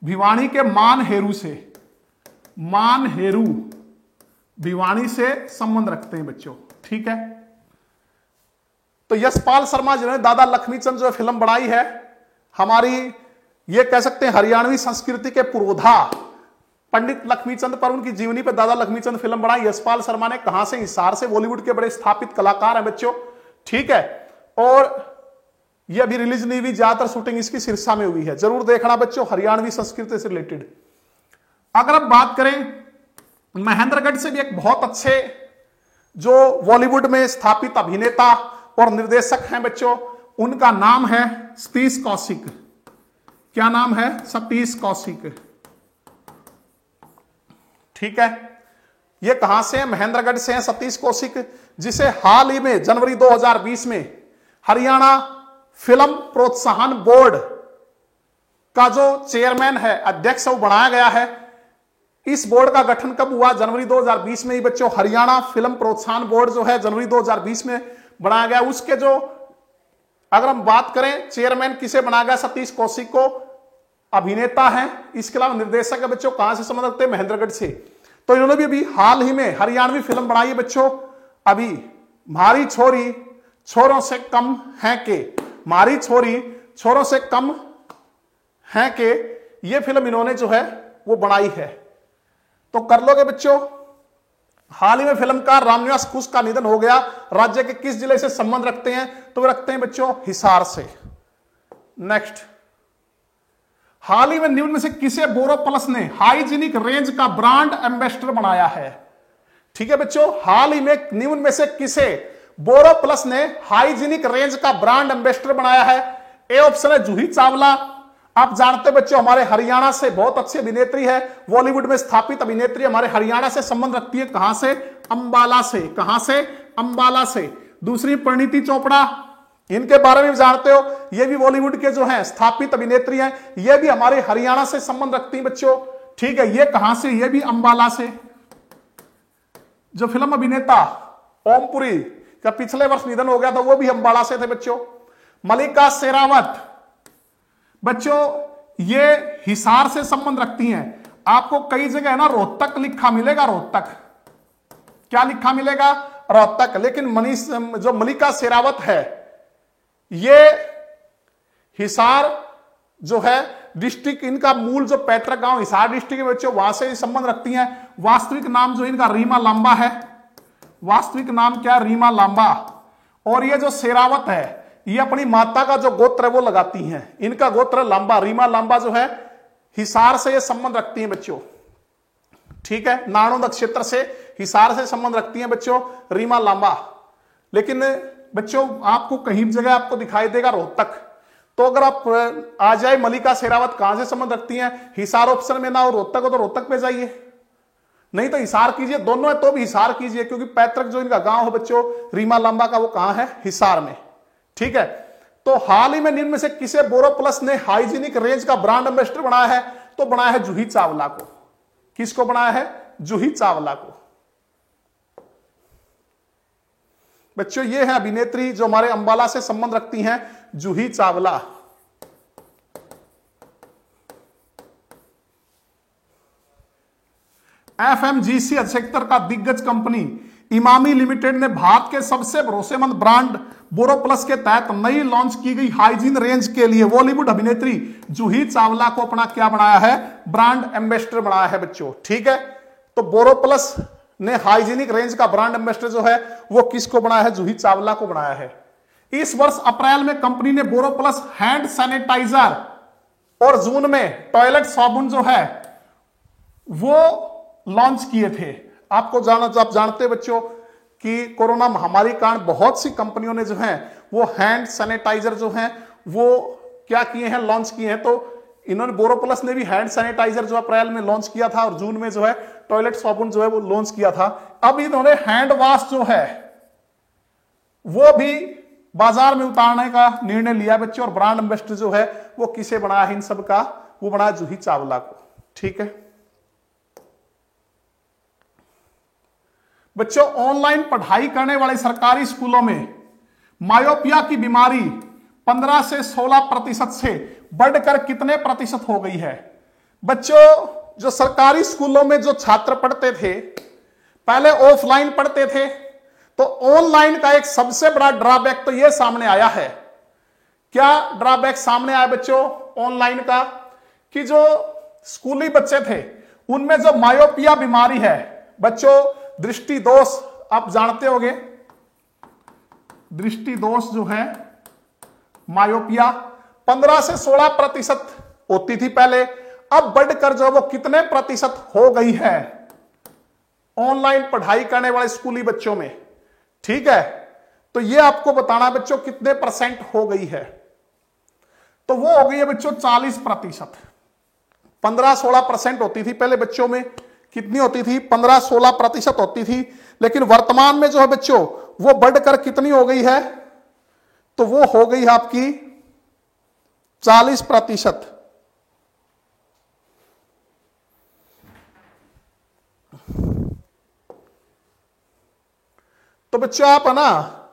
भिवानी के मानहेरू से, मानहेरू भिवानी से संबंध रखते हैं बच्चों, ठीक है। तो यशपाल शर्मा जिन्होंने दादा लक्ष्मीचंद जो फिल्म बनाई है, हमारी ये कह सकते हैं हरियाणवी संस्कृति के पुरोधा पंडित लक्ष्मीचंद पर, उनकी जीवनी पर दादा लक्ष्मीचंद फिल्म बनाई यशपाल शर्मा ने। कहां से? हिसार से। बॉलीवुड के बड़े स्थापित कलाकार हैं बच्चों, ठीक है। और ये अभी रिलीज नहीं हुई, ज्यादातर शूटिंग इसकी सिरसा में हुई है, जरूर देखना बच्चों, हरियाणवी संस्कृति से रिलेटेड। अगर अब बात करें महेंद्रगढ़ से भी एक बहुत अच्छे जो बॉलीवुड में स्थापित अभिनेता और निर्देशक हैं बच्चों, उनका नाम है सतीश कौशिक। क्या नाम है? सतीश कौशिक, ठीक है। ये कहां से हैं? महेंद्रगढ़ से हैं सतीश कौशिक, जिसे हाल ही में जनवरी 2020 में हरियाणा फिल्म प्रोत्साहन बोर्ड का जो चेयरमैन है, अध्यक्ष वो बनाया गया है। इस बोर्ड का गठन कब हुआ? जनवरी 2020 में ही बच्चों। हरियाणा फिल्म प्रोत्साहन बोर्ड जो है जनवरी 2020 में बनाया गया। उसके जो अगर हम बात करें चेयरमैन किसे बनाया गया? सतीश कौशिक को, अभिनेता हैं। इसके अलावा निर्देशक है बच्चों, कहां से संबंध रखते हैं? महेंद्रगढ़ से। तो इन्होंने भी अभी हाल ही में हरियाणवी फिल्म बनाई है बच्चों, अभी म्हारी छोरी छोरों से कम है के, म्हारी छोरी छोरों से कम है के, ये फिल्म इन्होंने जो है वो बनाई है। तो कर लोगे बच्चों, हाल ही में फिल्मकार रामनिवास खुश का निधन हो गया। राज्य के किस जिले से संबंध रखते हैं? तो वे रखते हैं बच्चों हिसार से। नेक्स्ट, हाल ही में निम्न में से किसे बोरोप्लस ने हाइजीनिक रेंज का ब्रांड एम्बेसडर बनाया है? ठीक है बच्चों, हाल ही में निम्न में से किसे बोरोप्लस ने हाइजीनिक रेंज का ब्रांड एम्बेसडर बनाया है? ए ऑप्शन है जूही चावला। आप जानते बच्चों हमारे हरियाणा से बहुत अच्छी अभिनेत्री है, बॉलीवुड में स्थापित अभिनेत्री, हमारे हरियाणा से संबंध रखती है। कहां से? अंबाला से। कहां से? अंबाला से। दूसरी परिणीति चोपड़ा, इनके बारे में जानते हो, ये भी बॉलीवुड के जो हैं स्थापित अभिनेत्री हैं, ये भी हमारे हरियाणा से संबंध रखती हैं बच्चों। ठीक है, ये कहां से? ये भी अंबाला से। जो फिल्म अभिनेता ओमपुरी का पिछले वर्ष निधन हो गया था, वो भी अंबाला से थे बच्चों। मलिका शेरावत बच्चों ये हिसार से संबंध रखती हैं। आपको कई जगह है ना रोहतक लिखा मिलेगा, रोहतक। क्या लिखा मिलेगा? रोहतक। लेकिन जो मलिका शेरावत है ये हिसार जो है डिस्ट्रिक्ट, इनका मूल जो पैतृक गांव हिसार डिस्ट्रिक्ट के बच्चों, वहां से संबंध रखती हैं। वास्तविक नाम जो इनका रीमा लांबा है। वास्तविक नाम क्या? रीमा लांबा। और ये जो शेरावत है ये अपनी माता का जो गोत्र है वो लगाती हैं। इनका गोत्र लांबा, रीमा लांबा जो है हिसार से ये संबंध रखती हैं बच्चों। ठीक है, नाणोद क्षेत्र से हिसार से संबंध रखती हैं बच्चों रीमा लांबा। लेकिन बच्चों आपको कहीं जगह आपको दिखाई देगा रोहतक। तो अगर आप आ जाए मलिका शेरावत कहां से संबंध रखती हैं, हिसार ऑप्शन में ना हो, रोहतक हो तो रोहतक पे जाइए, नहीं तो हिसार कीजिए। दोनों है तो भी हिसार कीजिए, क्योंकि पैतृक जो इनका गांव है बच्चों रीमा लांबा का, वो कहां है? हिसार में। ठीक है, तो हाल ही में निम्न में से किसे बोरोप्लस ने हाइजीनिक रेंज का ब्रांड एम्बेसडर बनाया है? तो बनाया है जूही चावला को। किसको बनाया है? जूही चावला को। बच्चों ये है अभिनेत्री जो हमारे अंबाला से संबंध रखती हैं, जूही चावला। एफएमजीसी सेक्टर का दिग्गज कंपनी इमामी लिमिटेड ने भारत के सबसे भरोसेमंद ब्रांड बोरोप्लस के तहत नई लॉन्च की गई हाइजीन रेंज के लिए बॉलीवुड अभिनेत्री जूही चावला को अपना क्या बनाया है? ब्रांड एम्बेसडर बनाया है बच्चों। ठीक है, तो बोरोप्लस ने हाइजीनिक रेंज का ब्रांड एम्बेसडर जो है वो किसको बनाया है? जूही चावला को बनाया है। इस वर्ष अप्रैल में कंपनी ने बोरोप्लस हैंड सैनिटाइजर और जून में टॉयलेट साबुन जो है वो लॉन्च किए थे। आपको आप जानते हैं बच्चों कि कोरोना महामारी के कारण बहुत सी कंपनियों ने जो है वो हैंड सैनिटाइजर जो है वो क्या किए हैं? लॉन्च किए हैं। तो इन्होंने बोरोप्लस ने भी हैंड सैनिटाइजर जो अप्रैल में लॉन्च किया था और जून में जो है टॉयलेट साबुन जो है वो लॉन्च किया था। अब इन्होंने हैंड वॉश जो है वो भी बाजार में उतारने का निर्णय लिया बच्चों। और ब्रांड एम्बेसडर जो है वो किसे बनाया है इन सब का? वो बनाया जूही चावला को। ठीक है बच्चों, ऑनलाइन पढ़ाई करने वाले सरकारी स्कूलों में मायोपिया की बीमारी 15 से 16% से बढ़कर कितने प्रतिशत हो गई है? बच्चों जो सरकारी स्कूलों में जो छात्र पढ़ते थे, पहले ऑफलाइन पढ़ते थे, तो ऑनलाइन का एक सबसे बड़ा ड्रॉबैक तो यह सामने आया है। क्या ड्रॉबैक सामने आया बच्चों ऑनलाइन का? कि जो स्कूली बच्चे थे उनमें जो मायोपिया बीमारी है बच्चों, दृष्टि दोष आप जानते होंगे, दृष्टि दोष जो है मायोपिया 15 से 16% होती थी पहले, अब बढ़कर जो वो कितने प्रतिशत हो गई है ऑनलाइन पढ़ाई करने वाले स्कूली बच्चों में। ठीक है, तो ये आपको बताना बच्चों कितने परसेंट हो गई है। तो वो हो गई है बच्चों 40%। 15-16% होती थी पहले बच्चों में, कितनी होती थी? 15-16% होती थी। लेकिन वर्तमान में जो है बच्चों वो बढ़कर कितनी हो गई है? तो वो हो गई है आपकी 40%। तो बच्चों आप है ना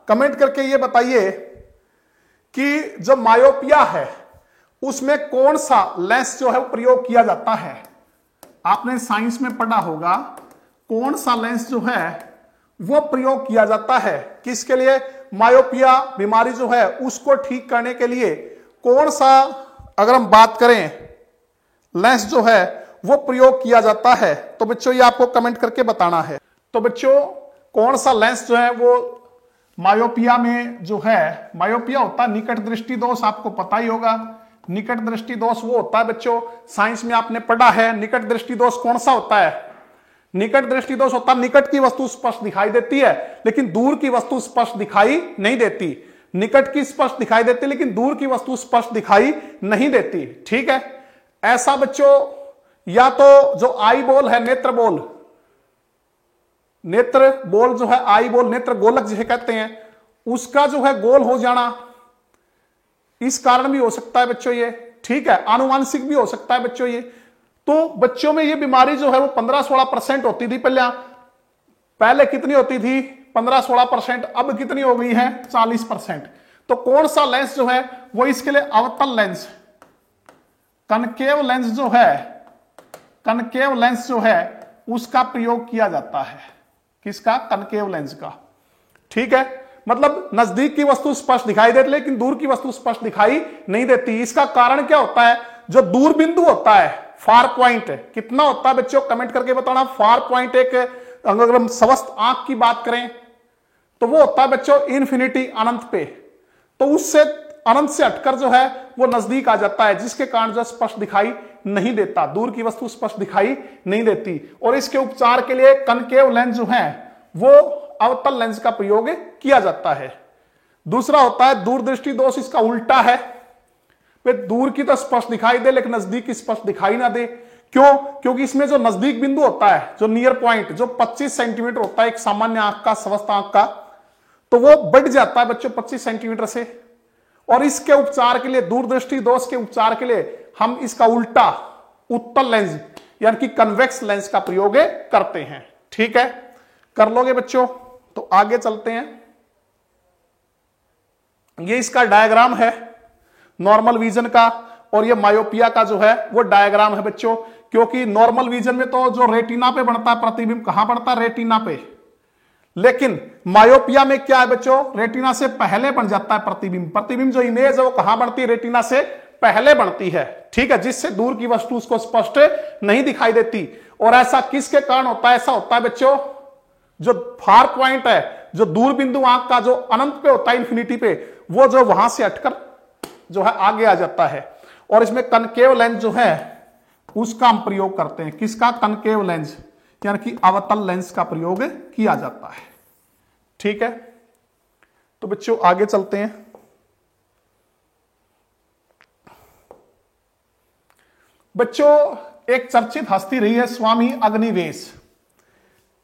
कमेंट करके ये बताइए कि जो मायोपिया है उसमें कौन सा लेंस जो है वो प्रयोग किया जाता है। आपने साइंस में पढ़ा होगा कौन सा लेंस जो है वो प्रयोग किया जाता है किसके लिए? मायोपिया बीमारी जो है उसको ठीक करने के लिए कौन सा, अगर हम बात करें, लेंस जो है वो प्रयोग किया जाता है। तो बच्चों ये आपको कमेंट करके बताना है। तो बच्चों कौन सा लेंस जो है वो मायोपिया में जो है, मायोपिया होता है निकट दृष्टि दोष, आपको पता ही होगा। निकट दृष्टि दोष वो होता है बच्चों, साइंस में आपने पढ़ा है। निकट दृष्टि दोष कौन सा होता है? निकट दृष्टि दोष होता है निकट की वस्तु स्पष्ट दिखाई देती है लेकिन दूर की वस्तु स्पष्ट दिखाई नहीं देती। निकट की स्पष्ट दिखाई देती लेकिन दूर की वस्तु स्पष्ट दिखाई नहीं देती। ठीक है, ऐसा बच्चों या तो जो आई बॉल है, नेत्र बॉल, नेत्र बॉल जो है आई बॉल, नेत्र गोलक जिसे कहते हैं, उसका जो है गोल हो जाना, इस कारण भी हो सकता है बच्चों ये। ठीक है, आनुवांशिक भी हो सकता है बच्चों ये। तो बच्चों में ये बीमारी जो है वो 15-16% होती थी पहले कितनी होती थी? 15-16%। अब कितनी हो गई है? 40%। तो कौन सा लेंस जो है वो इसके लिए अवतल लेंस, कनकेव लेंस जो है, कनकेव लेंस जो है उसका प्रयोग किया जाता है। किसका? कनकेव लेंस का। ठीक है, मतलब नजदीक की वस्तु स्पष्ट दिखाई देती लेकिन दूर की वस्तु स्पष्ट दिखाई नहीं देती। इसका कारण क्या होता है? जो दूर बिंदु होता है, फार पॉइंट कितना होता है बच्चों? कमेंट करके बताना। फार पॉइंट एक, अगर हम स्वस्थ आंख की बात करें तो वो होता है बच्चों इन्फिनिटी, अनंत पे। तो उससे अनंत से हटकर जो है वो नजदीक आ जाता है, जिसके कारण जो स्पष्ट दिखाई नहीं देता, दूर की वस्तु स्पष्ट दिखाई नहीं देती। और इसके उपचार के लिए कनकेव लेंस जो है वो अवतल लेंस का प्रयोग किया जाता है। दूसरा होता है दूरदृष्टि दोष, इसका उल्टा है। दूर की तो स्पष्ट दिखाई दे लेकिन नजदीक की स्पष्ट दिखाई ना दे। क्यों? क्योंकि इसमें जो नजदीक बिंदु होता है, जो नियर पॉइंट, जो 25 सेंटीमीटर होता है एक सामान्य आंख का, स्वस्थ आंख का, तो वो बढ़ जाता है बच्चों 25 सेंटीमीटर से। और इसके उपचार के लिए, दूरदृष्टि दोष के उपचार के लिए हम इसका उल्टा उत्तल लेंस यानी कि कन्वेक्स लेंस का प्रयोग करते हैं। ठीक है, कर लोगे बच्चों? तो आगे चलते हैं। ये इसका डायग्राम है नॉर्मल विजन का, और ये मायोपिया का जो है वो डायग्राम है बच्चों। क्योंकि नॉर्मल विजन में तो जो रेटिना पे बनता है प्रतिबिंब, कहां बनता है? रेटिना पे। लेकिन मायोपिया में क्या है बच्चों? रेटिना से पहले बन जाता है प्रतिबिंब। प्रतिबिंब जो इमेज है वो कहां बनती है? रेटिना से पहले बनती है। ठीक है, जिससे दूर की वस्तु उसको स्पष्ट नहीं दिखाई देती। और ऐसा किसके कारण होता है? ऐसा होता है बच्चों जो फार पॉइंट है, जो दूर बिंदु आंख का जो अनंत पे होता है, इन्फिनिटी पे, वो जो वहां से हटकर जो है आगे आ जाता है। और इसमें कनकेव लेंस जो है उसका हम प्रयोग करते हैं। किसका? कनकेव लेंस यानी कि अवतल लेंस का प्रयोग किया जाता है। ठीक है, तो बच्चों आगे चलते हैं। बच्चों एक चर्चित हस्ती रही है स्वामी अग्निवेश,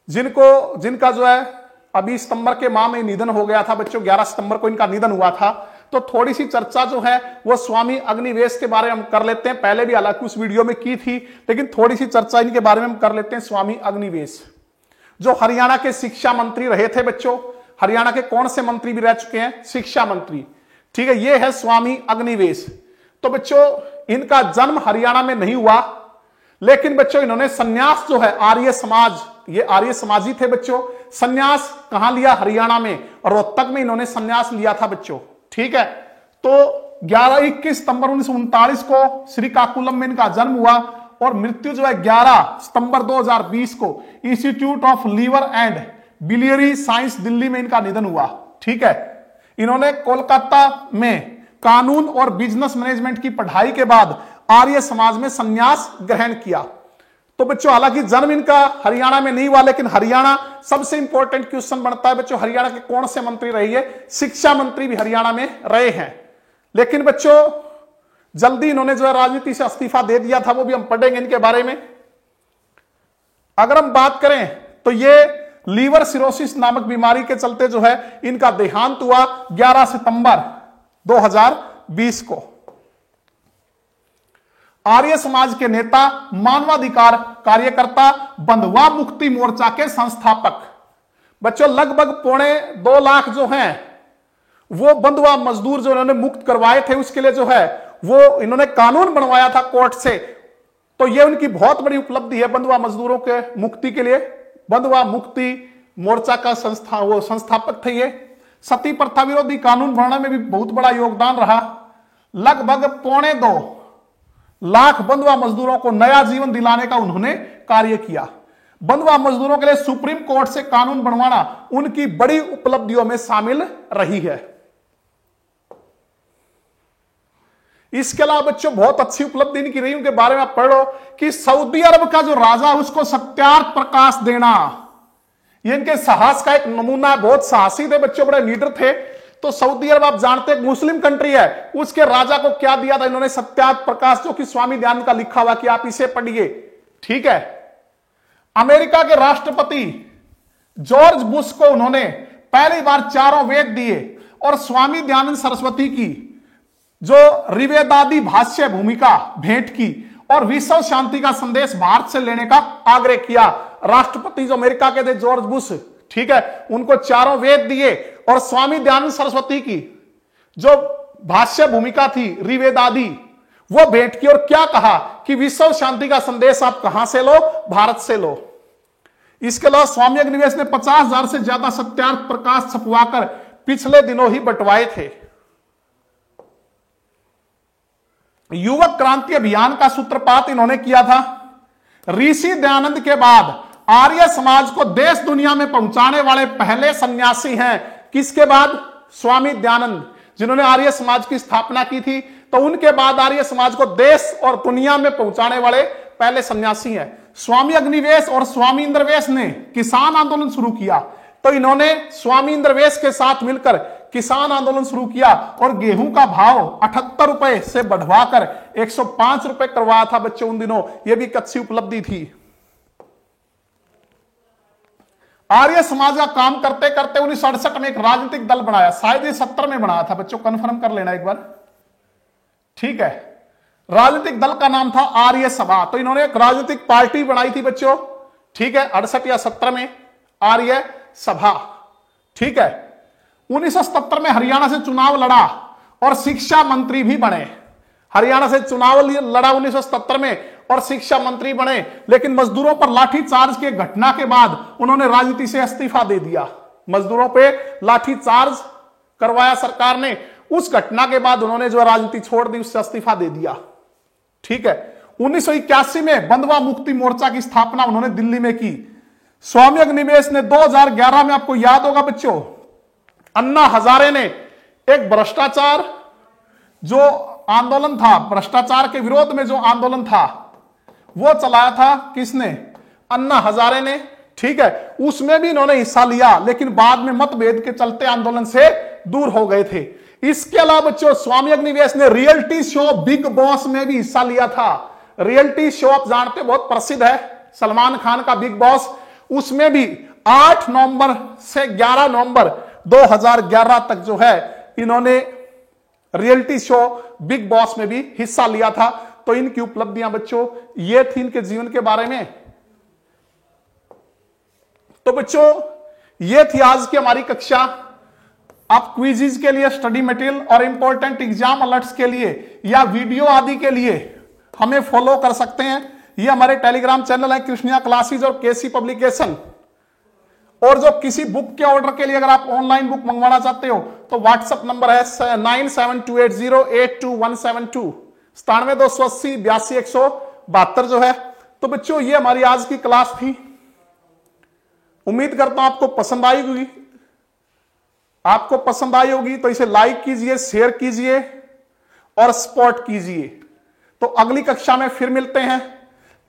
जिनका जो है अभी सितंबर के माह में निधन हो गया था बच्चों। 11 सितंबर को इनका निधन हुआ था। तो थोड़ी सी चर्चा जो है वो स्वामी अग्निवेश के बारे में हम कर लेते हैं। पहले भी हालांकि उस वीडियो में की थी, लेकिन थोड़ी सी चर्चा इनके बारे में हम कर लेते हैं। स्वामी अग्निवेश जो हरियाणा के शिक्षा मंत्री रहे थे बच्चों। हरियाणा के कौन से मंत्री भी रह चुके हैं? शिक्षा मंत्री। ठीक है, ये है स्वामी अग्निवेश। तो बच्चों इनका जन्म हरियाणा में नहीं हुआ, लेकिन बच्चों इन्होंने सन्यास जो है आर्य समाज, ये आर्य समाजी थे बच्चों। सन्यास कहां लिया? हरियाणा में, और रोहतक में इन्होंने सन्यास लिया था बच्चों। ठीक है, तो 21 सितंबर 1939 को श्रीकाकुलम में इनका जन्म हुआ और मृत्यु जो है 11 सितंबर 2020 को institute of liver and biliary science Delhi में इनका निधन हुआ। ठीक है, इन्होंने कोलकाता में कानून और बिजनेस मैनेजमेंट की पढ़ाई के बाद आर्य समाज में संन्यास ग्रहण किया। तो बच्चों हालांकि जन्म इनका हरियाणा में नहीं हुआ, लेकिन हरियाणा सबसे इंपॉर्टेंट क्वेश्चन बनता है बच्चों, हरियाणा के कौन से मंत्री रही है? शिक्षा मंत्री भी हरियाणा में रहे हैं। लेकिन बच्चों जल्दी इन्होंने जो है राजनीति से इस्तीफा दे दिया था, वो भी हम पढ़ेंगे इनके बारे में। अगर हम बात करें तो ये लीवर सिरोसिस नामक बीमारी के चलते जो है इनका देहांत हुआ 11 सितंबर 2020 को। आर्य समाज के नेता, मानवाधिकार कार्यकर्ता, बंधुआ मुक्ति मोर्चा के संस्थापक। बच्चों लगभग 2.25 लाख जो हैं वो बंधुआ मजदूर जो इन्होंने मुक्त करवाए थे, उसके लिए जो है वो इन्होंने कानून बनवाया था कोर्ट से। तो ये उनकी बहुत बड़ी उपलब्धि है बंधुआ मजदूरों के मुक्ति के लिए। बंधुआ मुक्ति मोर्चा का संस्थापक थे ये। सती प्रथा विरोधी कानून बनाने में भी बहुत बड़ा योगदान रहा। लगभग 2.25 लाख बंधुआ मजदूरों को नया जीवन दिलाने का उन्होंने कार्य किया। बंधुआ मजदूरों के लिए सुप्रीम कोर्ट से कानून बनवाना उनकी बड़ी उपलब्धियों में शामिल रही है। इसके अलावा बच्चों बहुत अच्छी उपलब्धि इनकी रही, उनके बारे में आप पढ़ लो कि सऊदी अरब का जो राजा है उसको सत्यार्थ प्रकाश देना, ये इनके साहस का एक नमूना है। बहुत साहसी थे बच्चों, बड़े लीडर थे। तो सऊदी अरब आप जानते हैं मुस्लिम कंट्री है, उसके राजा को क्या दिया था इन्होंने? सत्यार्थ प्रकाश, जो कि स्वामी दयानंद का लिखा हुआ कि आप इसे पढ़िए। ठीक है। अमेरिका के राष्ट्रपति जॉर्ज बुश को उन्होंने पहली बार चारों वेद दिए और स्वामी दयानंद सरस्वती की जो ऋवेदादि भाष्य भूमिका भेंट की और विश्व शांति का संदेश भारत से लेने का आग्रह किया। राष्ट्रपति जो अमेरिका के थे जॉर्ज बुश, ठीक है, उनको चारों वेद दिए और स्वामी दयानंद सरस्वती की जो भाष्य भूमिका थी ऋवेदादि वो भेंट की और क्या कहा कि विश्व शांति का संदेश आप कहां से लो? भारत से लो। इसके अलावा स्वामी अग्निवेश ने 50,000 से ज्यादा सत्यार्थ प्रकाश छपवाकर पिछले दिनों ही बंटवाए थे। युवक क्रांति अभियान का सूत्रपात इन्होंने किया था। ऋषि दयानंद के बाद आर्य समाज को देश दुनिया में पहुंचाने वाले पहले सन्यासी हैं। किसके बाद? स्वामी दयानंद, जिन्होंने आर्य समाज की स्थापना की थी। तो उनके बाद आर्य समाज को देश और दुनिया में पहुंचाने वाले पहले सन्यासी हैं। स्वामी अग्निवेश और स्वामी इंद्रवेश ने किसान आंदोलन शुरू किया, तो इन्होंने स्वामी इंद्रवेश के साथ मिलकर किसान आंदोलन शुरू किया और गेहूं का भाव 78 रुपए से बढ़वाकर 105 रुपए करवाया था बच्चों उन दिनों। यह भी एक अच्छी उपलब्धि थी। आर्य समाज का काम करते करते 1968 में एक राजनीतिक दल बनाया, शायद ये 70 में बनाया था बच्चों, कंफर्म कर लेना एक बार। ठीक है। राजनीतिक दल का नाम था आर्य सभा। तो इन्होंने एक राजनीतिक पार्टी बनाई थी बच्चों, ठीक है, 68 या 70 में, आर्य सभा। ठीक है। 1977 में हरियाणा से चुनाव लड़ा और शिक्षा मंत्री भी बने। हरियाणा से चुनाव लड़ा 1977 में और शिक्षा मंत्री बने, लेकिन मजदूरों पर लाठीचार्ज की घटना के बाद उन्होंने राजनीति से इस्तीफा दे दिया। मजदूरों पे लाठीचार्ज करवाया सरकार ने, उस घटना के बाद उन्होंने जो राजनीति छोड़ दी, उससे इस्तीफा दे दिया। ठीक है। 1981 में बंधुआ मुक्ति मोर्चा की स्थापना उन्होंने दिल्ली में की। स्वामी अग्निवेश ने 2011 में, आपको याद होगा बच्चों, अन्ना हजारे ने एक भ्रष्टाचार जो आंदोलन था, भ्रष्टाचार के विरोध में जो आंदोलन था वो चलाया था। किसने? अन्ना हजारे ने। ठीक है। उसमें भी इन्होंने हिस्सा लिया, लेकिन बाद में मतभेद के चलते आंदोलन से दूर हो गए थे। इसके अलावा बच्चों स्वामी अग्निवेश ने रियलिटी शो बिग बॉस में भी हिस्सा लिया था। रियलिटी शो आप जानते हैं बहुत प्रसिद्ध है, सलमान खान का बिग बॉस। उसमें भी 8 नवंबर से 11 नवंबर 2011 तक जो है इन्होंने रियलिटी शो बिग बॉस में भी हिस्सा लिया था। तो इनकी उपलब्धियां बच्चों ये थी इनके जीवन के बारे में। तो बच्चों ये थी आज की हमारी कक्षा। आप क्विज़ के लिए, स्टडी मटेरियल और इंपॉर्टेंट एग्जाम अलर्ट्स के लिए या वीडियो आदि के लिए हमें फॉलो कर सकते हैं। ये हमारे टेलीग्राम चैनल है कृष्णिया क्लासेस और केसी पब्लिकेशन। और जो किसी बुक के ऑर्डर के लिए अगर आप ऑनलाइन बुक मंगवाना चाहते हो तो व्हाट्सएप नंबर है 9728082172 9728082172 जो है। तो बच्चों ये हमारी आज की क्लास थी। उम्मीद करता हूं आपको पसंद आई होगी। आपको पसंद आई होगी तो इसे लाइक कीजिए, शेयर कीजिए और सपोर्ट कीजिए। तो अगली कक्षा में फिर मिलते हैं।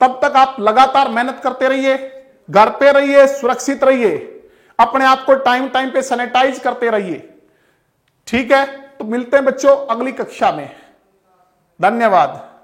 तब तक आप लगातार मेहनत करते रहिए, घर पे रहिए, सुरक्षित रहिए, अपने आप को टाइम टाइम पे सैनिटाइज करते रहिए। ठीक है। तो मिलते हैं बच्चों अगली कक्षा में। धन्यवाद।